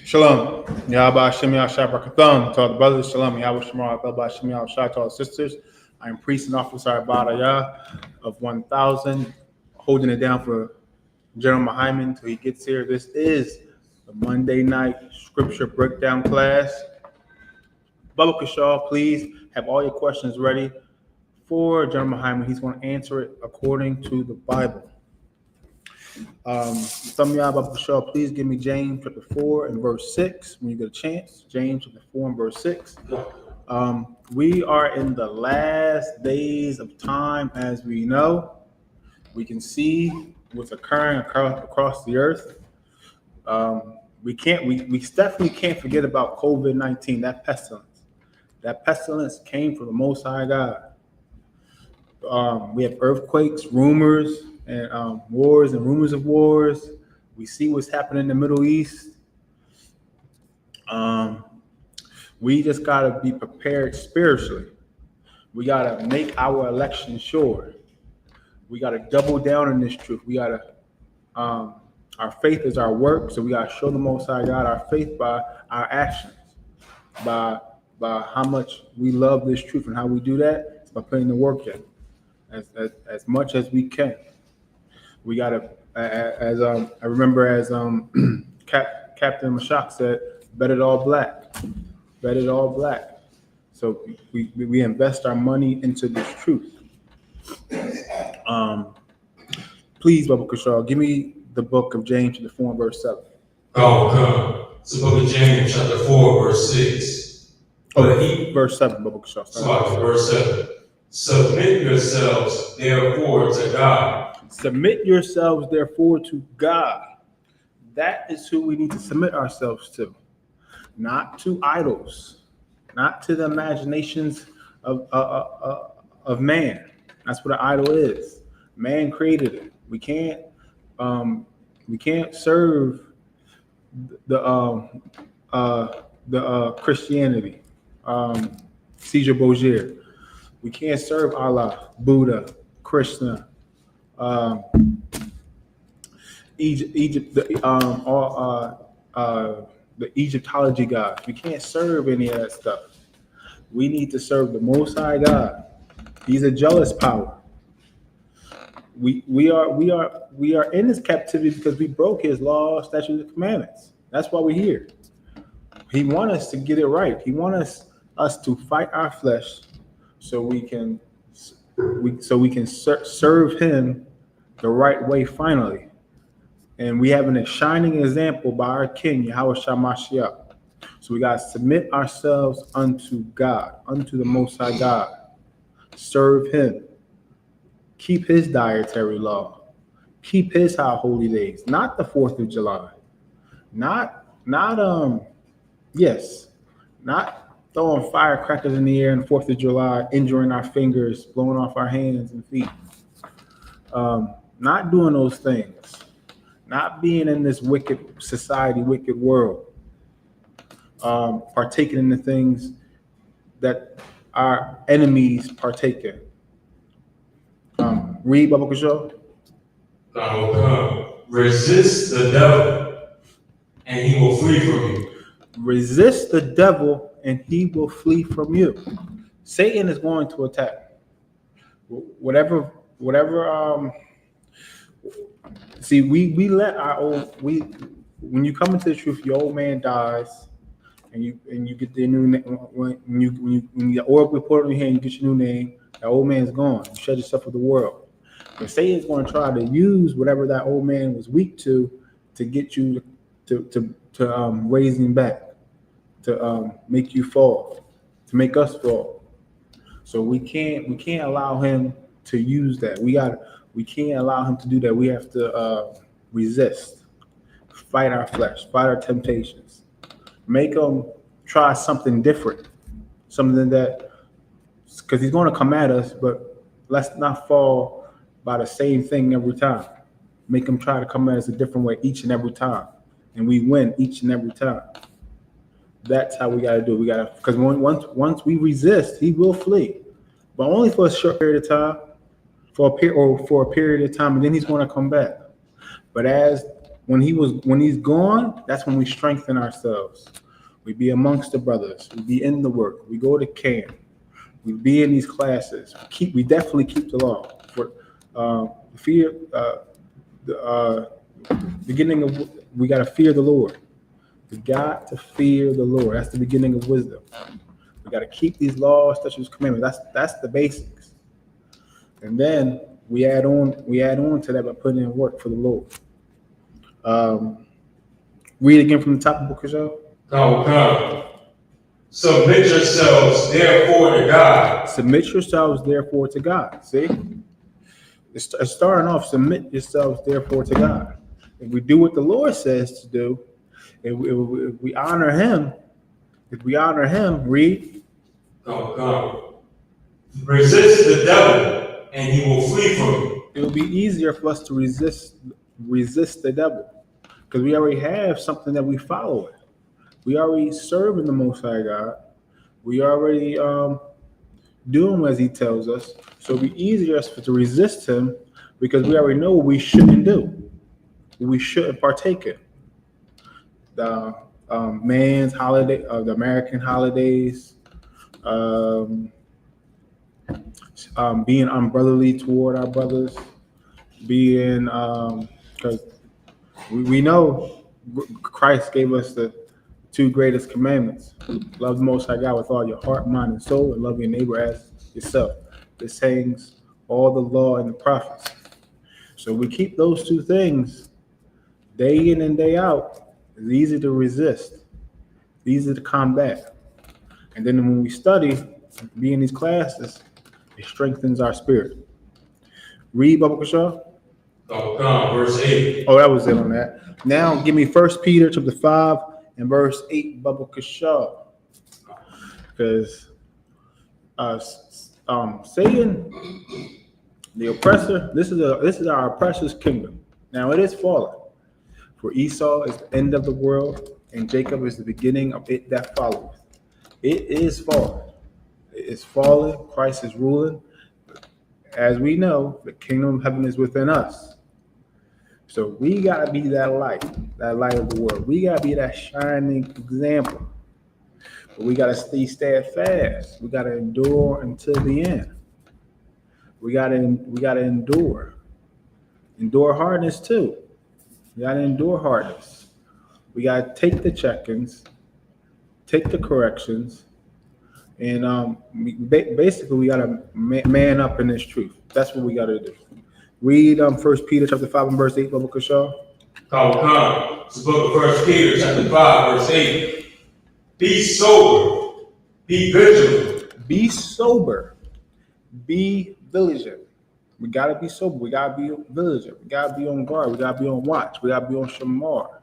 Shalom. Yahweh Hashem Yahshua Barakatham. To all the brothers, Shalom. Yahweh Shemar, Yahweh Hashem Yahshua. To all the sisters, I am priest and officer Abadayah of 1000, holding it down for General Mahayaman until he gets here. This is the Monday night scripture breakdown class. Baba Kashal, please have all your questions ready for General Mahayaman. He's going to answer it according to the Bible. Baba Kashal, please give me James chapter 4 and verse 6 when you get a chance. James chapter 4 and verse 6. We are in the last days of time, as we know. We can see what's occurring across the earth. We definitely can't forget about COVID-19, that pestilence. That pestilence came from the Most High God. We have earthquakes, rumors, and wars and rumors of wars. We see what's happening in the Middle East. We just got to be prepared spiritually. We got to make our election sure. We got to double down on this truth. We got to, our faith is our work, so we got to show the Most High God our faith by our actions, by how much we love this truth, and how we do that is by putting the work in as much as we can. We got to, I remember as Captain Mashak said, bet it all black. Bet it all black. So we invest our money into this truth. Please, Baba Kashal, give me the book of James chapter 4 and verse 7. Come. It's the book of James chapter 4 verse 6. Verse 7, Baba Kashal. Verse 7. Submit yourselves therefore to God. Submit yourselves therefore to God. That is who we need to submit ourselves to. Not to idols, not to the imaginations of man. That's what an idol is. Man created it. We can't serve the Christianity, Caesar Borgia. We can't serve Allah, Buddha, Krishna, Egypt, the Egyptology gods. We can't serve any of that stuff. We need to serve the Most High God. He's a jealous power. We are in this captivity because we broke His law, statutes, and commandments. That's why we're here. He wants us to get it right. He wants us to fight our flesh so we can serve Him the right way finally. And we have a shining example by our King, Yahweh Shamashiach. So we got to submit ourselves unto God, unto the Most High God. Serve Him. Keep His dietary law. Keep His high holy days. Not the 4th of July. Not throwing firecrackers in the air on the 4th of July, injuring our fingers, blowing off our hands and feet. Not doing those things. Not being in this wicked society, wicked world, partaking in the things that our enemies partake in. Read, Baba Kashal. Resist the devil, and he will flee from you. Resist the devil, and he will flee from you. Satan is going to attack. Whatever. See, we let our when you come into the truth, your old man dies, and you get the new name. When the oil we put on your hand, you get your new name. That old man's gone. You shed yourself with the world. But Satan's going to try to use whatever that old man was weak to get you to raise him back, to make you fall, to make us fall. So we can't allow him to use that. We can't allow him to do that. We have to resist, fight our flesh, fight our temptations, make him try something different, something that, because he's going to come at us, but let's not fall by the same thing every time. Make him try to come at us a different way each and every time, and we win each and every time. That's how we got to do it. We got to, because once we resist, he will flee, but only for a short period of time. For a period of time, and then he's going to come back. But as when he's gone, that's when we strengthen ourselves. We be amongst the brothers. We be in the work. We go to camp. We be in these classes. We definitely keep the law. For fear, the beginning of we got to fear the Lord. We got to fear the Lord. That's the beginning of wisdom. We got to keep these laws, statutes, commandments. That's the basics. And then we add on to that by putting in work for the Lord. Read again from the top of the book of Job. Come. Submit yourselves therefore to God. Submit yourselves therefore to God. See? It's starting off, submit yourselves therefore to God. If we do what the Lord says to do, if we honor him, read. Come. Resist the devil, and he will flee from you. It will be easier for us to resist the devil, because we already have something that we follow it. We already serve in the Most High God. We already do him as he tells us. So it'll be easier to resist him because we already know what we shouldn't do, what we shouldn't partake in. The man's holiday, the American holidays, being unbrotherly toward our brothers, being because we know Christ gave us the two greatest commandments: love the Most High God with all your heart, mind, and soul, and love your neighbor as yourself. This hangs all the law and the prophets. So we keep those two things day in and day out. It's easy to resist, easy to combat. And then when we study, be in these classes, it strengthens our spirit. Read, Baba Kashaw. Verse 8. Oh, that was it on that. Now give me 1 Peter chapter 5 and verse 8, Baba Kashaw. Because Satan, the oppressor, this is our oppressor's kingdom. Now it is fallen. For Esau is the end of the world, and Jacob is the beginning of it that followeth. It is fallen. It is fallen. Christ is ruling. As we know, the kingdom of heaven is within us. So we got to be that light of the world. We got to be that shining example. But we got to stay steadfast. We got to endure until the end. We got to endure. Endure hardness too. We got to endure hardness. We got to take the check-ins, take the corrections, and basically we got to man up in this truth. That's what we got to do. Read 1 Peter chapter 5 and verse 8, Baba Kashaw. Come. It's the book of 1 Peter chapter 5, verse 8. Be sober, be vigilant. Be sober, be vigilant. We gotta be sober. We gotta be vigilant. We gotta be on guard. We gotta be on watch. We gotta be on shamar.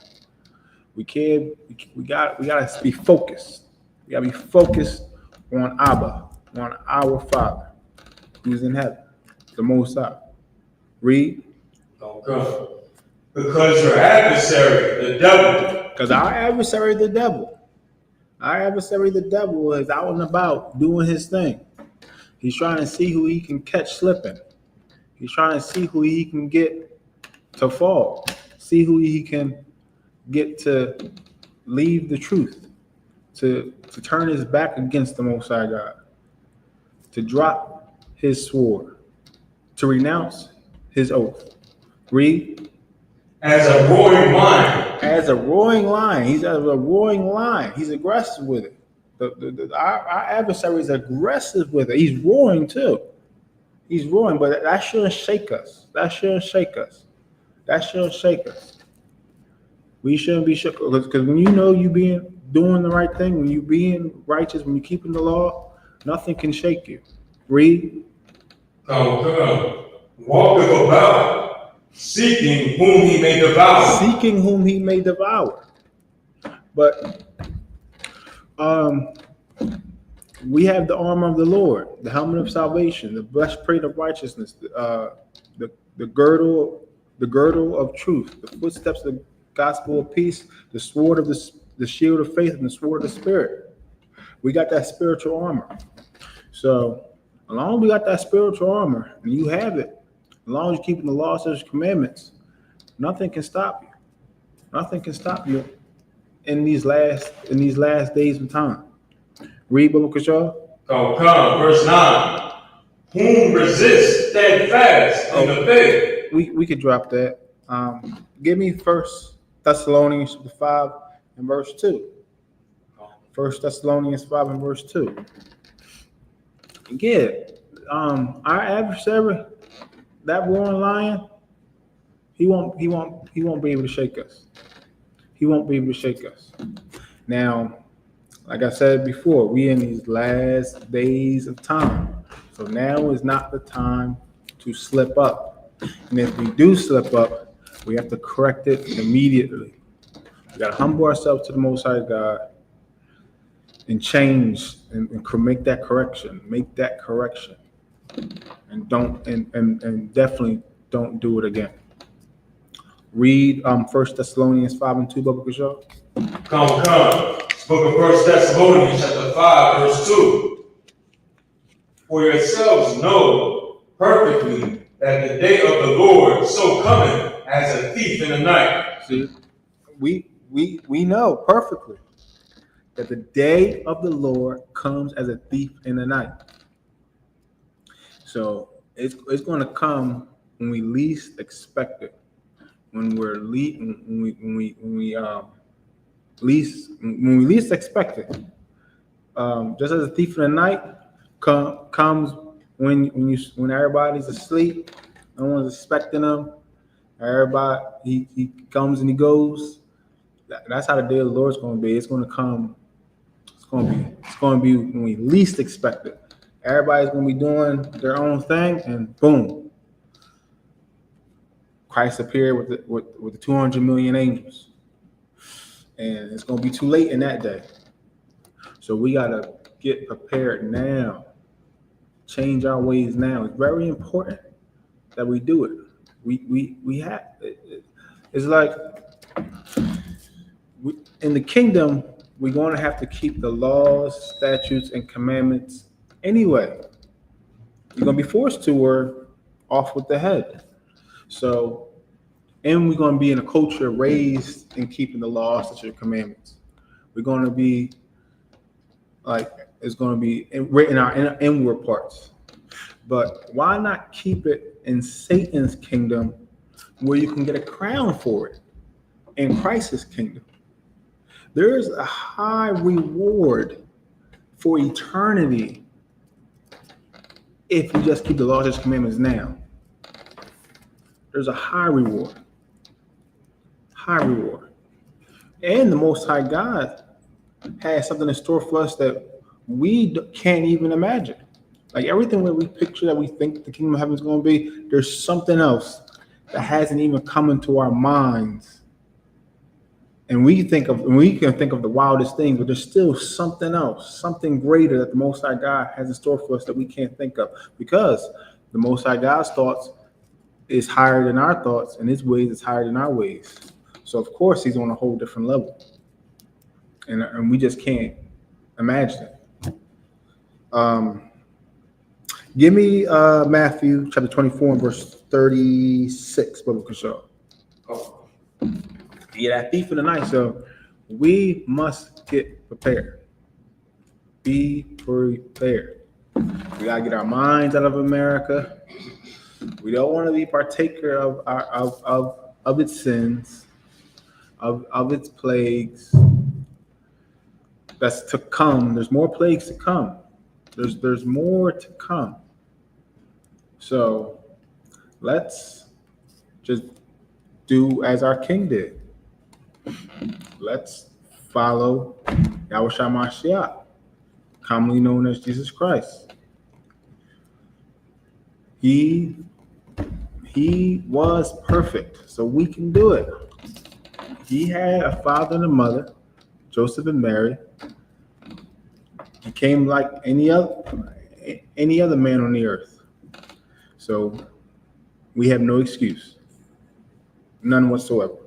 We gotta be focused. We gotta be focused on Abba, on our Father, who's in heaven, the Most High. Read. Okay. Because your adversary, the devil. Because our adversary, the devil, is out and about doing his thing. He's trying to see who he can catch slipping. He's trying to see who he can get to fall. See who he can get to leave the truth. To turn his back against the Most High God. To drop his sword. To renounce his oath. Read. As a roaring lion. As a roaring lion. He's as a roaring lion. He's aggressive with it. Our adversary is aggressive with it. He's roaring too. He's roaring, but that shouldn't shake us. We shouldn't be shook, because when you know you doing the right thing, when you being righteous, when you keeping the law, nothing can shake you. Read. Come. Walketh about, seeking whom he may devour. But we have the armor of the Lord, the helmet of salvation, the breastplate of righteousness, the girdle of truth, the footsteps of the gospel of peace, the sword of the shield of faith, and the sword of the spirit. We got that spiritual armor. So as long as we got that spiritual armor, and you have it, as long as you're keeping the law, statutes, commandments, nothing can stop you. Nothing can stop you in these last days of time. Read Biblical Show. Come, verse 9. Whom resist steadfast in the faith. We could drop that. Give me 1 Thessalonians 5 and verse 2. 1 Thessalonians 5 and verse 2. Yeah, our adversary, that roaring lion, he won't be able to shake us. He won't be able to shake us. Now, like I said before, we in these last days of time. So now is not the time to slip up. And if we do slip up, we have to correct it immediately. We got to humble ourselves to the Most High God and change and make that correction. Make that correction. And definitely don't do it again. Read 1 Thessalonians 5 and 2, Biblical Show. Come. Book of 1 Thessalonians chapter 5, verse 2. For yourselves know perfectly that the day of the Lord so cometh as a thief in the night. See, we know perfectly that the day of the Lord comes as a thief in the night. So it's going to come when we least expect it. When we least expect it. Just as a thief in the night comes when everybody's asleep, no one's expecting him. Everybody he comes and he goes. That's how the day of the Lord's going to be. It's going to come. It's going to be when we least expect it. Everybody's going to be doing their own thing, and boom, Christ appeared with the 200 million angels, and it's going to be too late in that day. So we got to get prepared now. Change our ways now. It's very important that we do it. We have. It's like in the kingdom, we're going to have to keep the laws, statutes, and commandments anyway. You're going to be forced to, or off with the head. So, and we're going to be in a culture raised in keeping the laws, statutes, and commandments. We're going to be it's going to be written in our inward parts. But why not keep it in Satan's kingdom where you can get a crown for it in Christ's kingdom? There's a high reward for eternity if you just keep the laws and commandments now. There's a high reward. High reward. And the Most High God has something in store for us that we can't even imagine. Like everything that we picture, that we think the kingdom of heaven is going to be, there's something else that hasn't even come into our minds. And we can think of the wildest thing, but there's still something else, something greater that the Most High God has in store for us that we can't think of, because the Most High God's thoughts is higher than our thoughts, and His ways is higher than our ways. So of course He's on a whole different level, and we just can't imagine it. Give me Matthew chapter 24 and verse 36, Biblical Show. Yeah, that thief in the night. So we must get prepared. Be prepared. We gotta get our minds out of America. We don't want to be partaker of its sins, of its plagues. That's to come. There's more plagues to come. There's more to come. So let's just do as our King did. Let's follow Yahushua Mashiach, commonly known as Jesus Christ. He was perfect, so we can do it. He had a father and a mother, Joseph and Mary. He came like any other man on the earth. So we have no excuse, none whatsoever.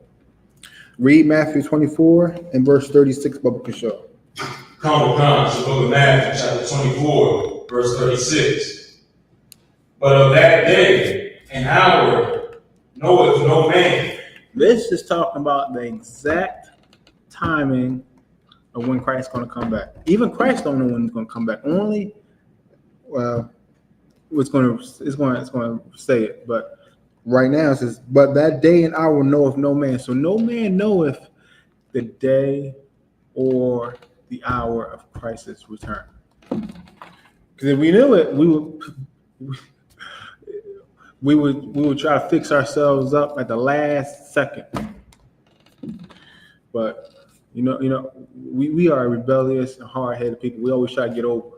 Read Matthew 24 and verse 36, Biblical Show. Come, the book of Matthew, chapter 24, verse 36. But of that day and hour knoweth no man, This is talking about the exact timing of when Christ's going to come back. Even Christ don't know when he's going to come back. Only, well, it's going to say it, but right now it says, but that day and hour knoweth no man. So no man knoweth the day or the hour of Christ's return. Because if we knew it, we would try to fix ourselves up at the last second. But we are rebellious and hard-headed people. We always try to get over.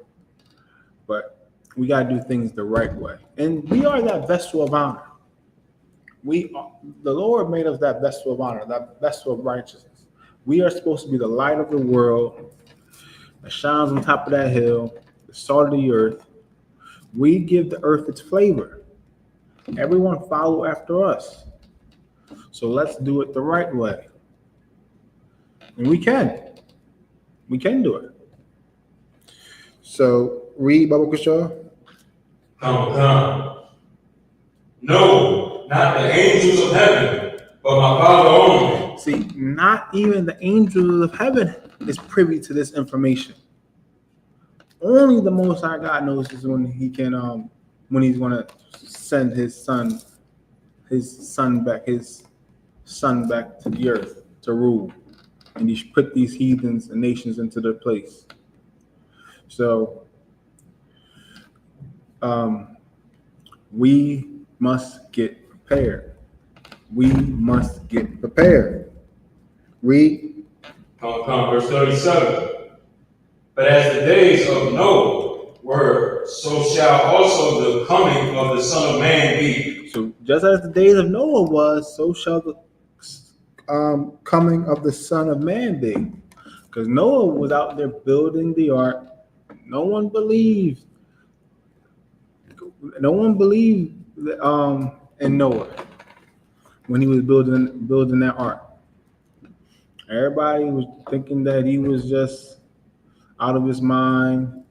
But we got to do things the right way. And we are that vessel of honor. The Lord made us that vessel of honor, that vessel of righteousness. We are supposed to be the light of the world that shines on top of that hill, the salt of the earth. We give the earth its flavor. Everyone follow after us. So let's do it the right way. And we can. We can do it. So read Bible Krishaw. Come. No, not the angels of heaven, but my Father only. See, not even the angels of heaven is privy to this information. Only the Most High God knows is when he can, when he's going to send his son back to the earth to rule, and he put these heathens and nations into their place. So, we must get prepared. We must get prepared. Read. Come, verse 37. But as the days of Noah were, so shall also the coming of the Son of Man be. So just as the days of Noah was, so shall the coming of the Son of Man be. Because Noah was out there building the ark. No one believed in Noah when he was building that ark. Everybody was thinking that he was just out of his mind.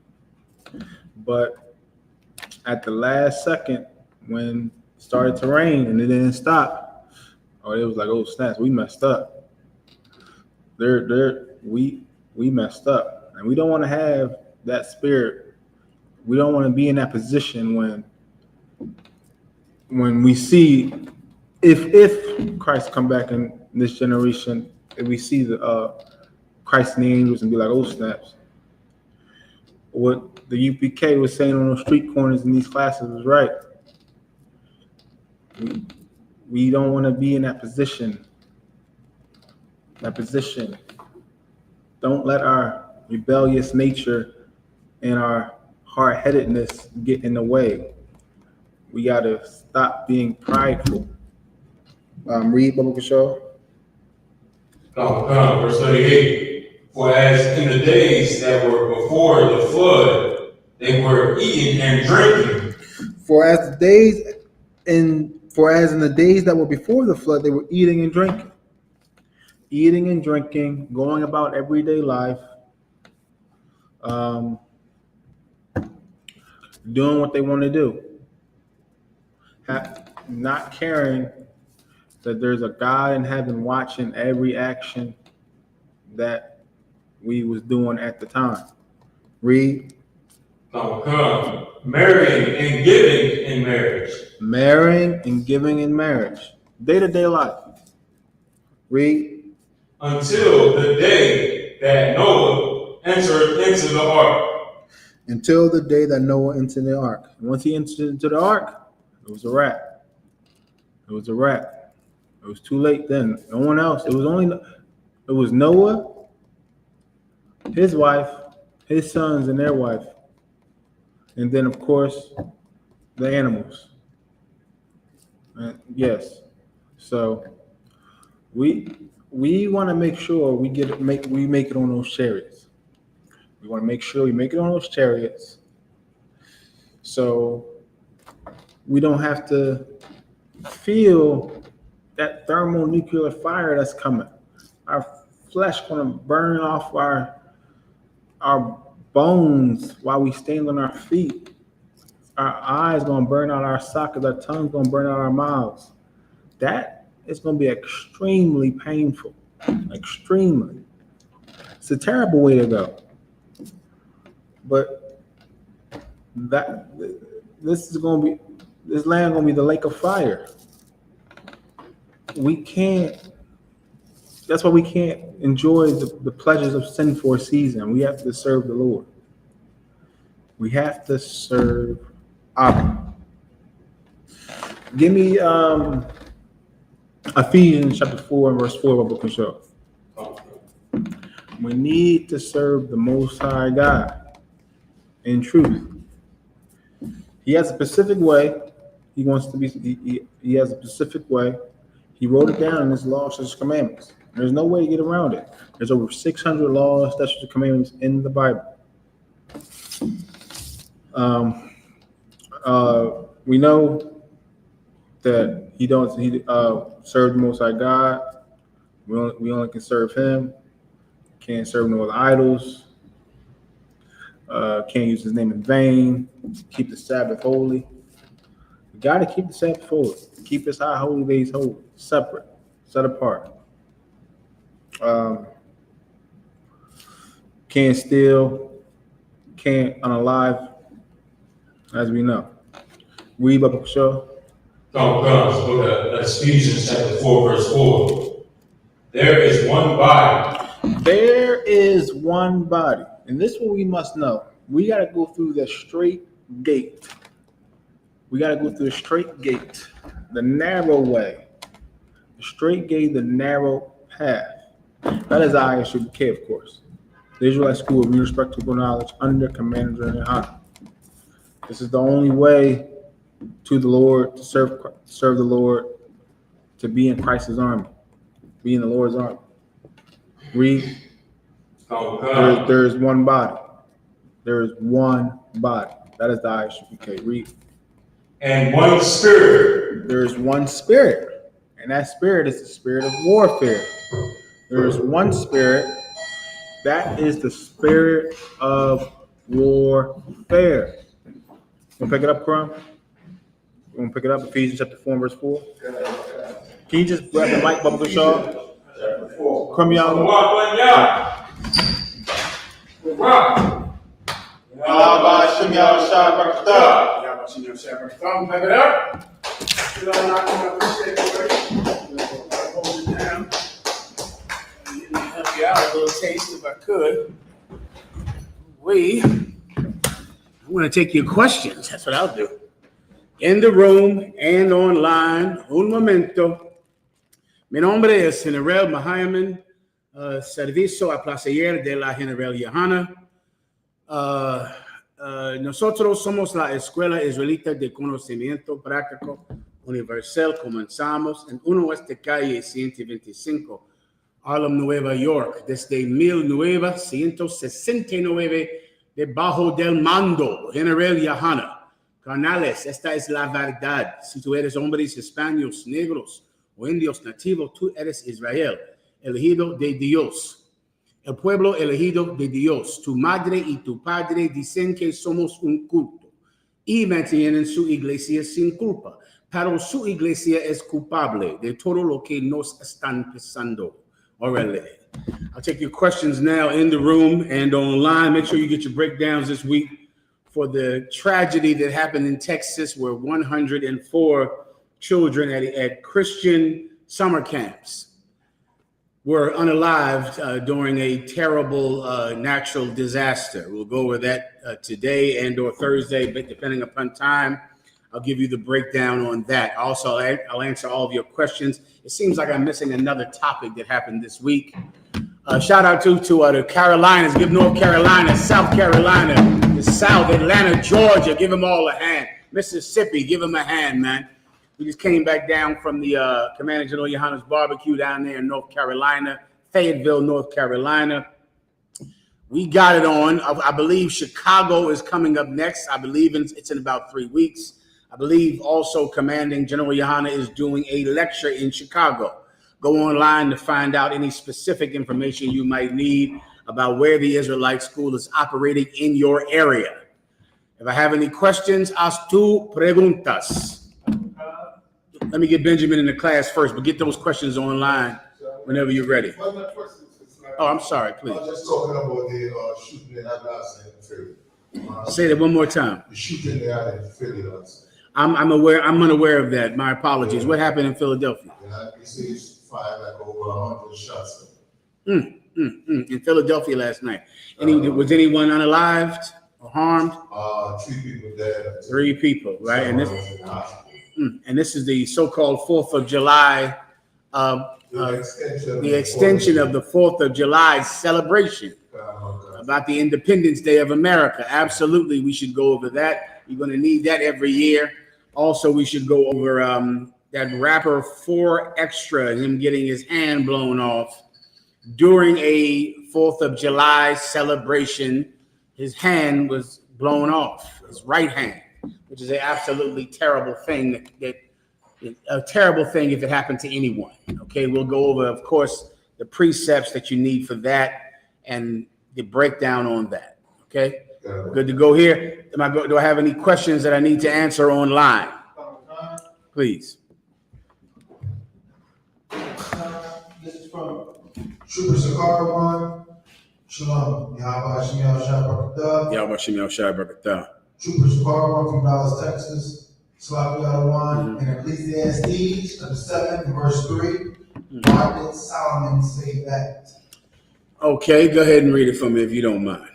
But at the last second, when it started to rain and it didn't stop, it was like, oh snaps, we messed up. We messed up, and we don't want to have that spirit. We don't want to be in that position when we see if Christ come back in this generation, if we see the Christ and the angels and be like, oh snaps. What the U.P.K was saying on those street corners in these classes was right. We don't want to be in that position. Don't let our rebellious nature and our hard-headedness get in the way. We got to stop being prideful. Read Bible Kishaw. Come, verse 38. For as in the days that were before the flood, they were eating and drinking. For as in the days that were before the flood, they were eating and drinking, going about everyday life, doing what they want to do, not caring that there's a God in heaven watching every action that we was doing at the time. Read. Come. Marrying and giving in marriage. Marrying and giving in marriage. Day-to-day life. Read. Until the day that Noah entered into the ark. Until the day that Noah entered the ark. And once he entered into the ark, it was a wrap. It was too late then. No one else. It was Noah, his wife, his sons, and their wife. And then, of course, the animals. Yes. So we want to make sure we make it on those chariots. We want to make sure we make it on those chariots, so we don't have to feel that thermonuclear fire that's coming. Our flesh gonna burn off our bones while we stand on our feet. Our eyes gonna burn out our sockets. Our tongue's gonna burn out our mouths. That it's going to be extremely painful. Extremely. It's a terrible way to go. But this land going to be the lake of fire. That's why we can't enjoy the pleasures of sin for a season. We have to serve the Lord. We have to serve Abba. Give me Ephesians chapter 4 and verse 4 of the book of Show. We need to serve the Most High God in truth. He has a specific way. He wants to be. He has a specific way. He wrote it down in his laws, statutes, commandments. There's no way to get around it. There's over 600 laws, statutes, and commandments in the Bible. We know that he serve the Most High God. We only can serve Him. Can't serve no other idols. Can't use His name in vain. Keep the Sabbath holy. We got to keep the Sabbath holy. Keep His high holy days holy, separate, set apart. Can't steal. Can't unalive, as we know. Read up show. Book of Ephesians chapter 4, verse 4. There is one body. There is one body. And this is what we must know. We got to go through the straight gate. We got to go through the straight gate, the narrow way. The straight gate, the narrow path. That is I.S.U.P.K, of course. The Israelite School of Respectable Knowledge under Commander YAHANNA. This is the only way to the Lord, to serve the Lord, to be in Christ's army, be in the Lord's army. Read. There is one body. There is one body. That is the I.S.U.P.K. Read. And one spirit. There is one spirit, and that spirit is the spirit of warfare. There is one spirit. That is the spirit of warfare. You want to pick it up, Crumb? You want to pick it up? Ephesians chapter 4 and verse 4. Can you just grab the mic, Bubba Shaw? Crumb, y'all. Pick it up. Hold it down. Help you out a little taste if I could. I'm going to take your questions. That's what I'll do. In the room and online. Un momento. Mi nombre es General Mahayaman, servicio a placer de la General YAHANNA. Nosotros somos la Escuela Israelita de Conocimiento Práctico Universal. Comenzamos en 1 West Calle 125, Harlem, Nueva York, desde 1969, debajo del mando General YAHANNA. Carnales, esta es la verdad. Si tú eres hombres hispanos, negros o indios nativos, tú eres Israel, elegido de Dios. El pueblo elegido de Dios. Tu madre y tu padre dicen que somos un culto y mantienen su iglesia sin culpa, pero su iglesia es culpable de todo lo que nos están pasando. Already. I'll take your questions now in the room and online. Make sure you get your breakdowns this week for the tragedy that happened in Texas, where 104 children at Christian summer camps were unalived during a terrible natural disaster. We'll go over that today and or Thursday, but depending upon time, I'll give you the breakdown on that. Also, I'll answer all of your questions. It seems like I'm missing another topic that happened this week. Shout out to the Carolinas. Give North Carolina, South Carolina, the South, Atlanta, Georgia. Give them all a hand. Mississippi, give them a hand, man. We just came back down from the Commander General YAHANNA's barbecue down there in North Carolina, Fayetteville, North Carolina. We got it on. I believe Chicago is coming up next. I believe it's in about 3 weeks. I believe also Commanding General YAHANNA is doing a lecture in Chicago. Go online to find out any specific information you might need about where the Israelite school is operating in your area. If I have any questions, haz tu preguntas. Let me get Benjamin in the class first, but get those questions online whenever you're ready. Oh, I'm sorry, please. I was just talking about the shooting that happened last night in Philly. Say that one more time. The shooting that happened in Philly last night. I'm aware. I'm unaware of that. My apologies. What happened in Philadelphia? Yeah, they say it's fired like over 100 shots. In Philadelphia last night. Was anyone unalived or harmed? 3 people dead. 3 people, right? And this, Someone was in the hospital. and this is the so-called 4th of July, the extension of the 4th of July celebration about the Independence Day of America. Absolutely, we should go over that. You're going to need that every year. Also, we should go over that rapper 4 Extra, him getting his hand blown off during a 4th of July celebration. His hand was blown off, his right hand, which is an absolutely terrible thing. A terrible thing if it happened to anyone. Okay, we'll go over, of course, the precepts that you need for that and the breakdown on that. Okay, good to go here. Do I have any questions that I need to answer online? Please. This is from Trooper Sakara 1. Shalom. Yahweh Shem Shai Barakatah. Trooper Sakara 1 from Dallas, Texas. Slaviata 1 and Ecclesiastes chapter 7 verse 3. Why did Solomon say that? Okay, go ahead and read it for me if you don't mind.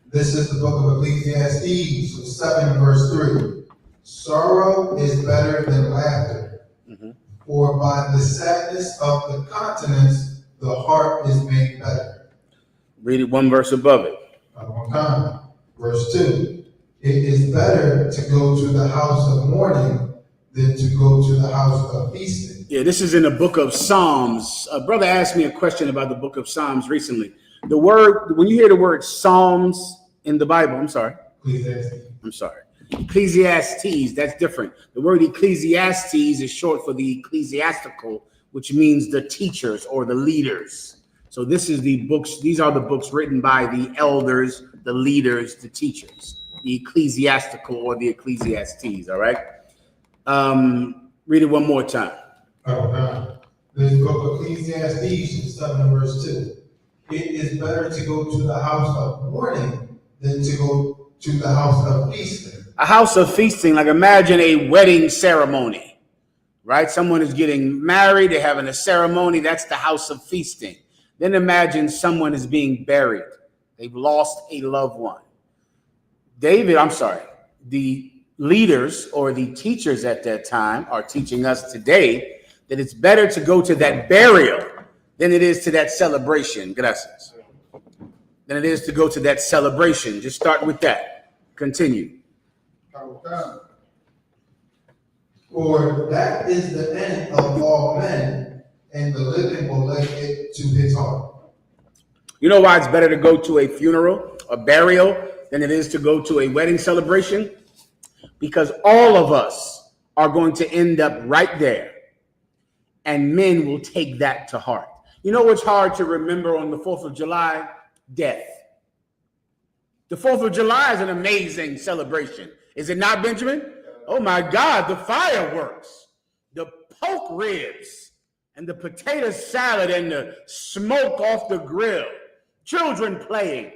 This is the book of Ecclesiastes 7 verse 3. Sorrow is better than laughter, for by the sadness of the countenance the heart is made better. Read it one verse above it. One time. Verse 2. It is better to go to the house of mourning than to go to the house of feasting. Yeah, this is in the book of Psalms. A brother asked me a question about the book of Psalms recently. The word, when you hear the word Psalms in the Bible, Ecclesiastes, that's different. The word Ecclesiastes is short for the ecclesiastical, which means the teachers or the leaders. So this is the books, these are the books written by the elders, the leaders, the teachers. The ecclesiastical or the Ecclesiastes, all right? Read it one more time. This book of Ecclesiastes 7 verse 2. It is better to go to the house of mourning than to go to the house of feasting. A house of feasting, like imagine a wedding ceremony, right? Someone is getting married, they're having a ceremony, that's the house of feasting. Then imagine someone is being buried. They've lost a loved one. The leaders or the teachers at that time are teaching us today that it's better to go to that burial than it is to that celebration. Gracias. Than it is to go to that celebration. Just start with that. Continue. For that is the end of all men, and the living will lay it to his heart. You know why it's better to go to a funeral, a burial, than it is to go to a wedding celebration? Because all of us are going to end up right there, and men will take that to heart. You know what's hard to remember on the 4th of July? Death. The 4th of July is an amazing celebration. Is it not, Benjamin? Oh my God, the fireworks, the pork ribs, and the potato salad and the smoke off the grill, children playing.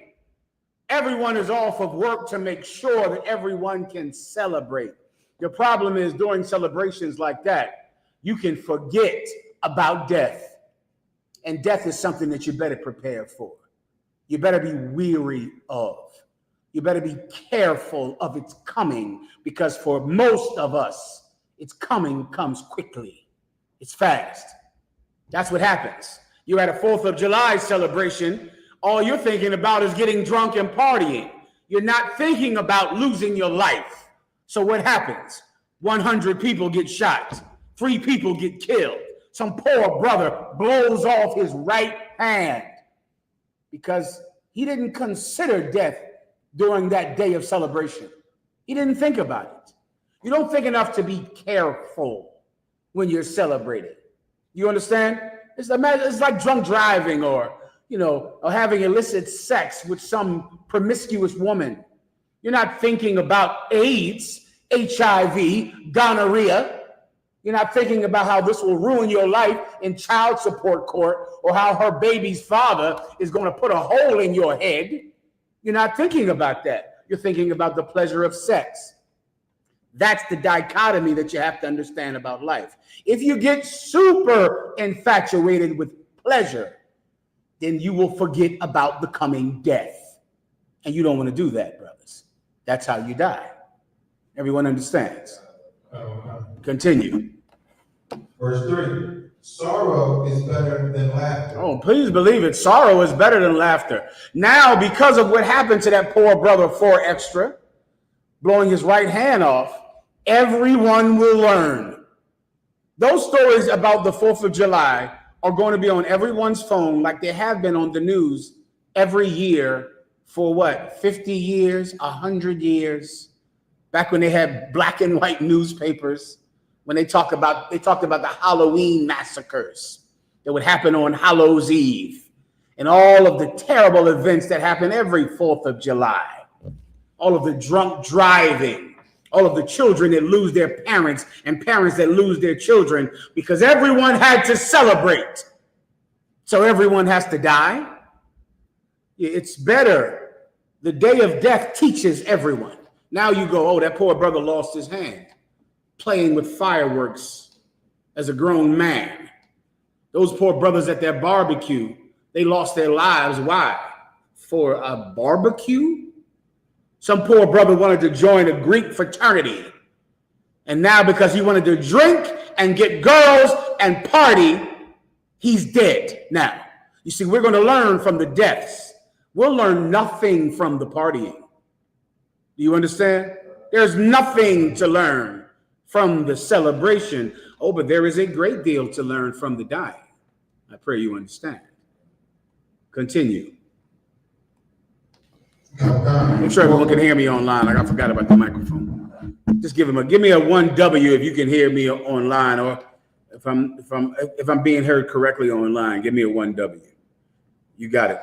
Everyone is off of work to make sure that everyone can celebrate. The problem is during celebrations like that, you can forget about death. And death is something that you better prepare for. You better be weary of. You better be careful of its coming, because for most of us, its coming comes quickly. It's fast. That's what happens. You're at a 4th of July celebration. All you're thinking about is getting drunk and partying. You're not thinking about losing your life. So what happens? 100 people get shot. 3 people get killed. Some poor brother blows off his right hand because he didn't consider death during that day of celebration. He didn't think about it. You don't think enough to be careful when you're celebrating. You understand? It's like drunk driving or having illicit sex with some promiscuous woman. You're not thinking about AIDS, HIV, gonorrhea. You're not thinking about how this will ruin your life in child support court, or how her baby's father is going to put a hole in your head. You're not thinking about that. You're thinking about the pleasure of sex. That's the dichotomy that you have to understand about life. If you get super infatuated with pleasure, then you will forget about the coming death. And you don't want to do that, brothers. That's how you die. Everyone understands? Continue. Verse 3. Sorrow is better than laughter. Oh, please believe it. Sorrow is better than laughter. Now, because of what happened to that poor brother 4 Extra, blowing his right hand off, everyone will learn. Those stories about the 4th of July are going to be on everyone's phone, like they have been on the news every year for what, 50 years, 100 years, back when they had black and white newspapers, when they talked about the Halloween massacres that would happen on Hallows Eve, and all of the terrible events that happen every 4th of July, all of the drunk driving, all of the children that lose their parents and parents that lose their children because everyone had to celebrate. So everyone has to die. It's better. The day of death teaches everyone. Now you go, oh, that poor brother lost his hand playing with fireworks as a grown man. Those poor brothers at their barbecue, they lost their lives. Why? For a barbecue? Some poor brother wanted to join a Greek fraternity. And now because he wanted to drink and get girls and party, he's dead now. You see, we're going to learn from the deaths. We'll learn nothing from the partying. Do you understand? There's nothing to learn from the celebration. Oh, but there is a great deal to learn from the dying. I pray you understand. Continue. Make sure everyone can hear me online. Like I forgot about the microphone. Just give me a 1W if you can hear me online, or if I'm being heard correctly online, give me a 1W. You got it.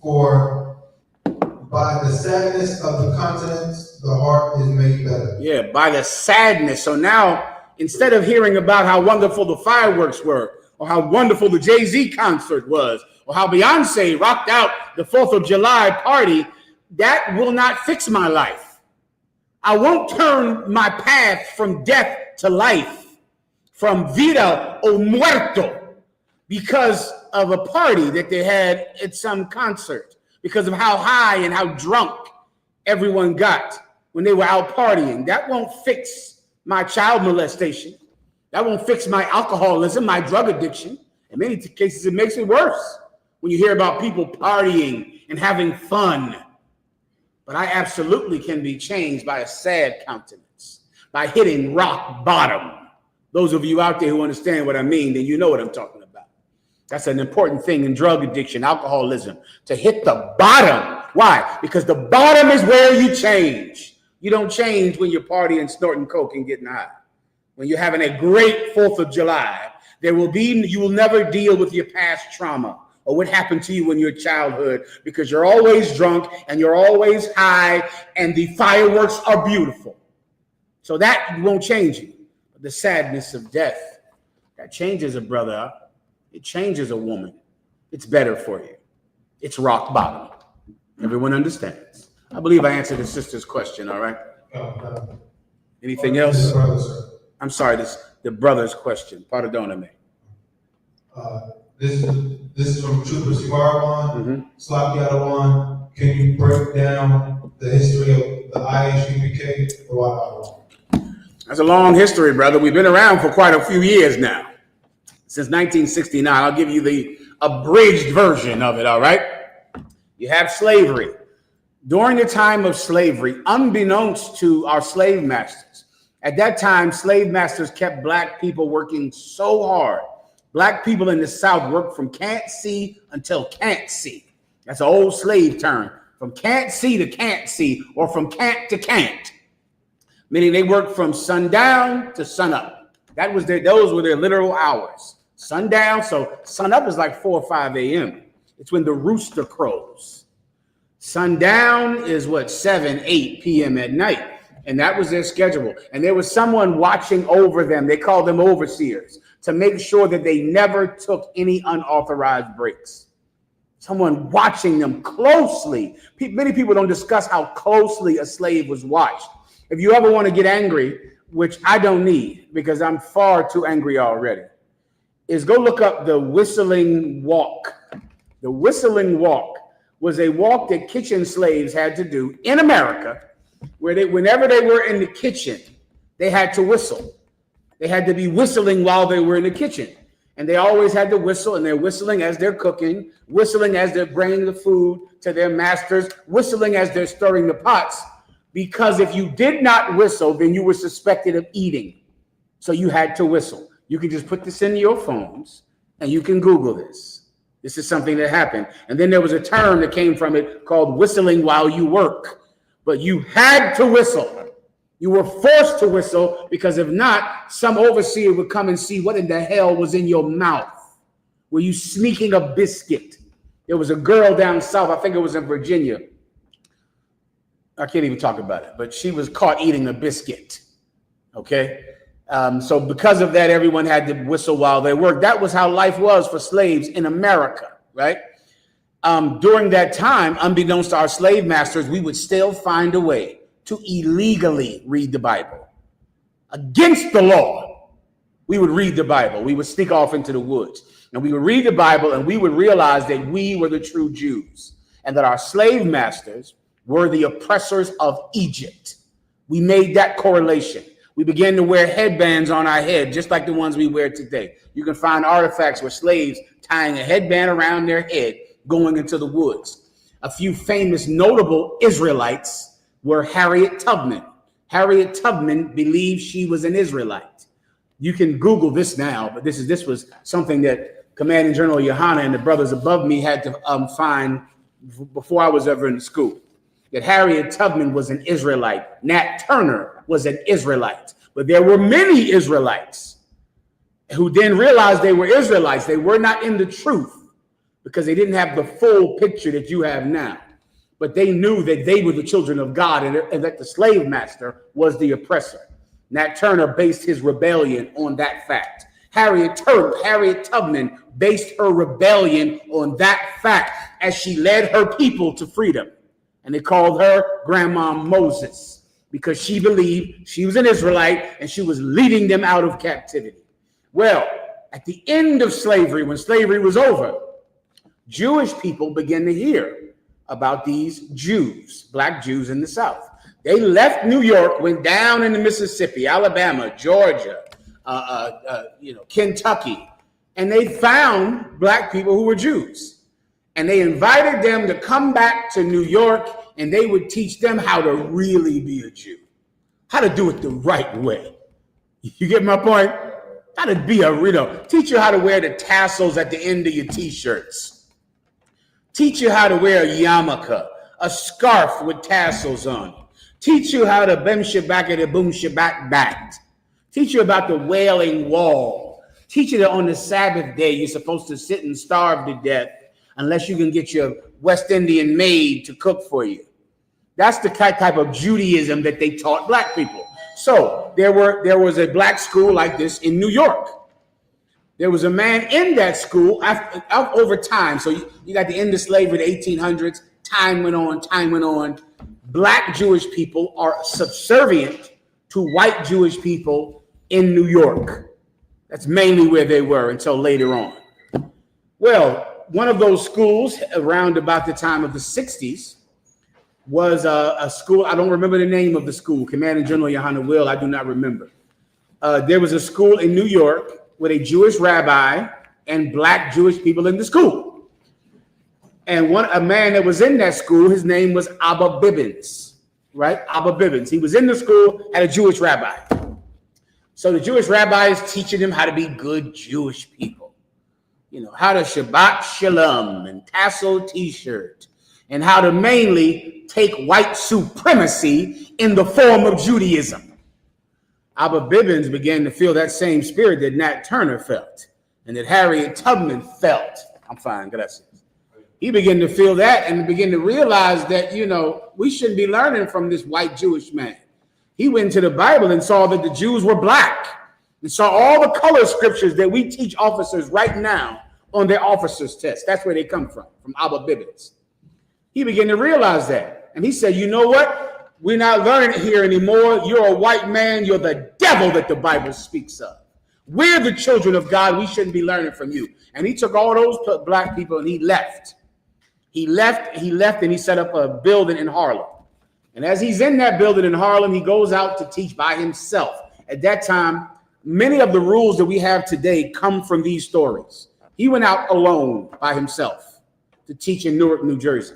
For by the sadness of the continents, the heart is made better. Yeah, by the sadness. So now, instead of hearing about how wonderful the fireworks were, or how wonderful the Jay-Z concert was, or how Beyonce rocked out the 4th of July party, that will not fix my life. I won't turn my path from death to life, from vida o muerto, because of a party that they had at some concert, because of how high and how drunk everyone got when they were out partying. That won't fix my child molestation. That won't fix my alcoholism, my drug addiction. In many cases, it makes it worse when you hear about people partying and having fun. But I absolutely can be changed by a sad countenance, by hitting rock bottom. Those of you out there who understand what I mean, then you know what I'm talking about. That's an important thing in drug addiction, alcoholism, to hit the bottom. Why? Because the bottom is where you change. You don't change when you're partying, snorting coke, and getting high. When you're having a great 4th of July, you will never deal with your past trauma or what happened to you in your childhood, because you're always drunk and you're always high and the fireworks are beautiful. So that won't change you. But the sadness of death, that changes a brother up. It changes a woman. It's better for you. It's rock bottom. Everyone understands. I believe I answered the sister's question, all right? Anything else? I'm sorry, the brother's question. Pardoname. This is from Trooper Sigarawan, Slavi Adawan. Can you break down the history of the I.S.U.P.K? That's a long history, brother. We've been around for quite a few years now. Since 1969. I'll give you the abridged version of it, all right? You have slavery. During the time of slavery, unbeknownst to our slave masters, at that time, slave masters kept black people working so hard. Black people in the South worked from can't see until can't see. That's an old slave term. From can't see to can't see, or from can't to can't. Meaning they worked from sundown to sunup. Those were their literal hours. Sundown, so sunup is like 4 or 5 a.m. It's when the rooster crows. Sundown is 7, 8 p.m. at night. And that was their schedule. And there was someone watching over them. They called them overseers to make sure that they never took any unauthorized breaks. Someone watching them closely. Many people don't discuss how closely a slave was watched. If you ever want to get angry, which I don't need because I'm far too angry already, is go look up the whistling walk. The whistling walk was a walk that kitchen slaves had to do in America, where whenever they were in the kitchen, they had to whistle. They had to be whistling while they were in the kitchen. And they always had to whistle, and they're whistling as they're cooking, whistling as they're bringing the food to their masters, whistling as they're stirring the pots, because if you did not whistle, then you were suspected of eating. So you had to whistle. You can just put this in your phones, and you can Google this. This is something that happened. And then there was a term that came from it called whistling while you work. But you had to whistle. You were forced to whistle, because if not, some overseer would come and see what in the hell was in your mouth. Were you sneaking a biscuit? There was a girl down south, I think it was in Virginia. I can't even talk about it, but she was caught eating a biscuit. Okay? So because of that, everyone had to whistle while they worked. That was how life was for slaves in America, right? During that time, unbeknownst to our slave masters, we would still find a way to illegally read the Bible. Against the law, we would read the Bible. We would sneak off into the woods, and we would read the Bible, and we would realize that we were the true Jews and that our slave masters were the oppressors of Egypt. We made that correlation. We began to wear headbands on our head, just like the ones we wear today. You can find artifacts with slaves tying a headband around their head, going into the woods. A few famous notable Israelites were Harriet Tubman. Harriet Tubman believed she was an Israelite. You can Google this now, but this was something that Commanding General YAHANNA and the brothers above me had to find before I was ever in school. That Harriet Tubman was an Israelite. Nat Turner was an Israelite. But there were many Israelites who then realized they were Israelites. They were not in the truth because they didn't have the full picture that you have now. But they knew that they were the children of God and that the slave master was the oppressor. Nat Turner based his rebellion on that fact. Harriet Tubman based her rebellion on that fact as she led her people to freedom. And they called her Grandma Moses because she believed she was an Israelite and she was leading them out of captivity. Well, at the end of slavery, when slavery was over, Jewish people began to hear about these Jews, black Jews in the South. They left New York, went down into Mississippi, Alabama, Georgia, Kentucky, and they found black people who were Jews. And they invited them to come back to New York, and they would teach them how to really be a Jew, how to do it the right way. You get my point? How to be teach you how to wear the tassels at the end of your t-shirts. Teach you how to wear a yarmulke, a scarf with tassels on. Teach you how to bem shabakada boom shabak bat. Teach you about the Wailing Wall. Teach you that on the Sabbath day you're supposed to sit and starve to death unless you can get your West Indian maid to cook for you. That's the type of Judaism that they taught black people. So there was a black school like this in New York. There was a man in that school over time. So you got the end of slavery, the 1800s. Time went on. Black Jewish people are subservient to white Jewish people in New York. That's mainly where they were until later on. Well, one of those schools around about the time of the 60s was a school. I don't remember the name of the school. Commanding General YAHANNA will. I do not remember. There was a school in New York with a Jewish rabbi and black Jewish people in the school. And a man that was in that school, his name was Abba Bibbins, right? Abba Bibbins. He was in the school, had a Jewish rabbi. So the Jewish rabbi is teaching them how to be good Jewish people. How to Shabbat Shalom and tassel t-shirt, and how to mainly take white supremacy in the form of Judaism. Abba Bibbins began to feel that same spirit that Nat Turner felt and that Harriet Tubman felt. I'm fine, gracias. He began to feel that and began to realize that, we shouldn't be learning from this white Jewish man. He went to the Bible and saw that the Jews were black, and saw all the color scriptures that we teach officers right now on their officer's test. That's where they come from I.S.U.P.K. He began to realize that. And he said, you know what? We're not learning it here anymore. You're a white man. You're the devil that the Bible speaks of. We're the children of God. We shouldn't be learning from you. And he took all those black people and he left. He left and he set up a building in Harlem. And as he's in that building in Harlem, he goes out to teach by himself. At that time, many of the rules that we have today come from these stories. He went out alone by himself to teach in Newark, New Jersey.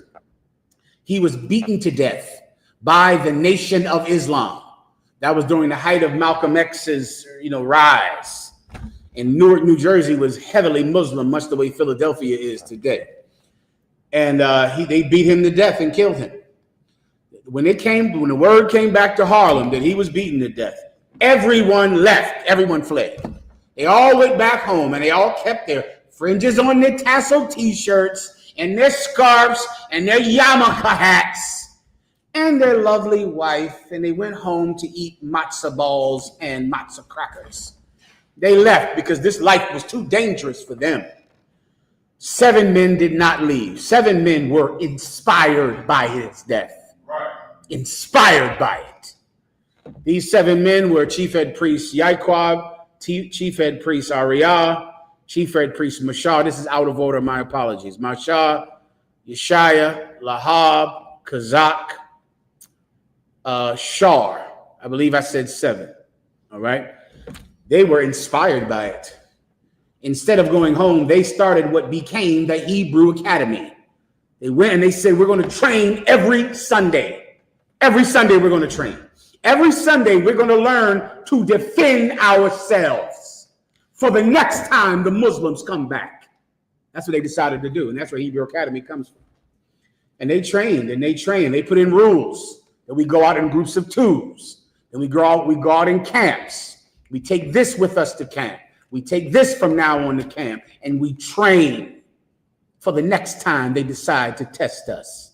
He was beaten to death by the Nation of Islam. That was during the height of Malcolm X's, rise. And Newark, New Jersey was heavily Muslim, much the way Philadelphia is today. And they beat him to death and killed him. When the word came back to Harlem that he was beaten to death, everyone left. Everyone fled. They all went back home, and they all kept their fringes on their tassel T-shirts and their scarves and their yarmulke hats and their lovely wife, and they went home to eat matzo balls and matzo crackers. They left because this life was too dangerous for them. 7 men did not leave. 7 men were inspired by his death. Right. Inspired by it. These 7 men were Chief Head Priest Yaquab, Chief Head Priest Ariah, Chief Head Priest Mashah. This is out of order, my apologies. Mashah, Yeshaya, Lahab, Kazak, Shar. I believe I said 7. All right. They were inspired by it. Instead of going home, they started what became the Hebrew Academy. They went and they said, we're going to train every Sunday. Every Sunday we're going to train. Every Sunday we're going to learn to defend ourselves for the next time the Muslims come back. That's what they decided to do. And that's where Hebrew Academy comes from. And they trained and they trained. They put in rules that we go out in groups of 2s. And we go out in camps. We take this with us to camp. We take this from now on to camp. And we train for the next time they decide to test us.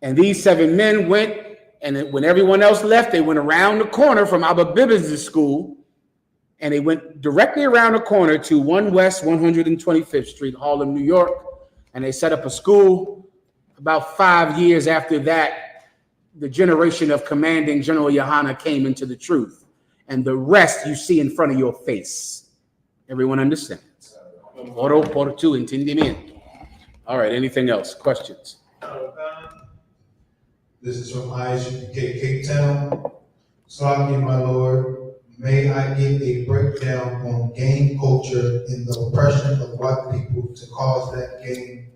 And these 7 men went, and when everyone else left, they went around the corner from I.S.U.P.K's school, and they went directly around the corner to 1 West 125th Street, Harlem, New York, and they set up a school. About 5 years after that, the generation of commanding General YAHANNA came into the truth, and the rest you see in front of your face. Everyone understands? Oro por tu entendimiento. All right, anything else? Questions? This is from I.S.U.P.K. Cape Town. Slaki, my Lord, may I get a breakdown on gang culture and the oppression of white people to cause that gang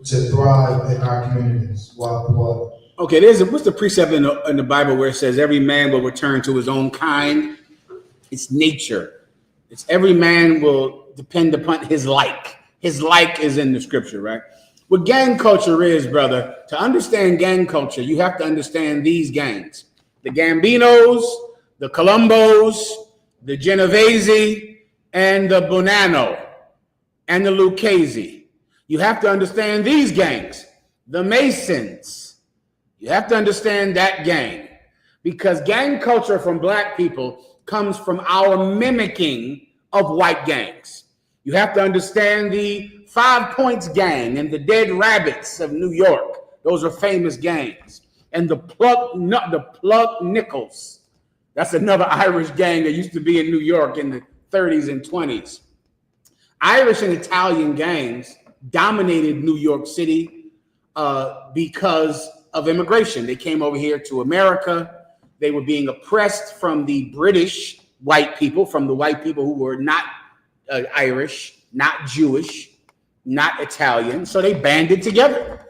to thrive in our communities? What? Okay, what's the precept in the Bible where it says every man will return to his own kind? It's nature. It's every man will depend upon his like. His like is in the scripture, right? What gang culture is, brother, to understand gang culture, you have to understand these gangs. The Gambinos, the Colombos, the Genovese, and the Bonanno, and the Lucchese. You have to understand these gangs. The Masons. You have to understand that gang. Because gang culture from black people comes from our mimicking of white gangs. You have to understand the 5 Points gang and the Dead Rabbits of New York. Those are famous gangs. And the Plug Nickels. That's another Irish gang that used to be in New York in the 30s and 20s. Irish and Italian gangs dominated New York City because of immigration. They came over here to America. They were being oppressed from the British white people, from the white people who were not Irish, not Jewish, not Italian. So they banded together.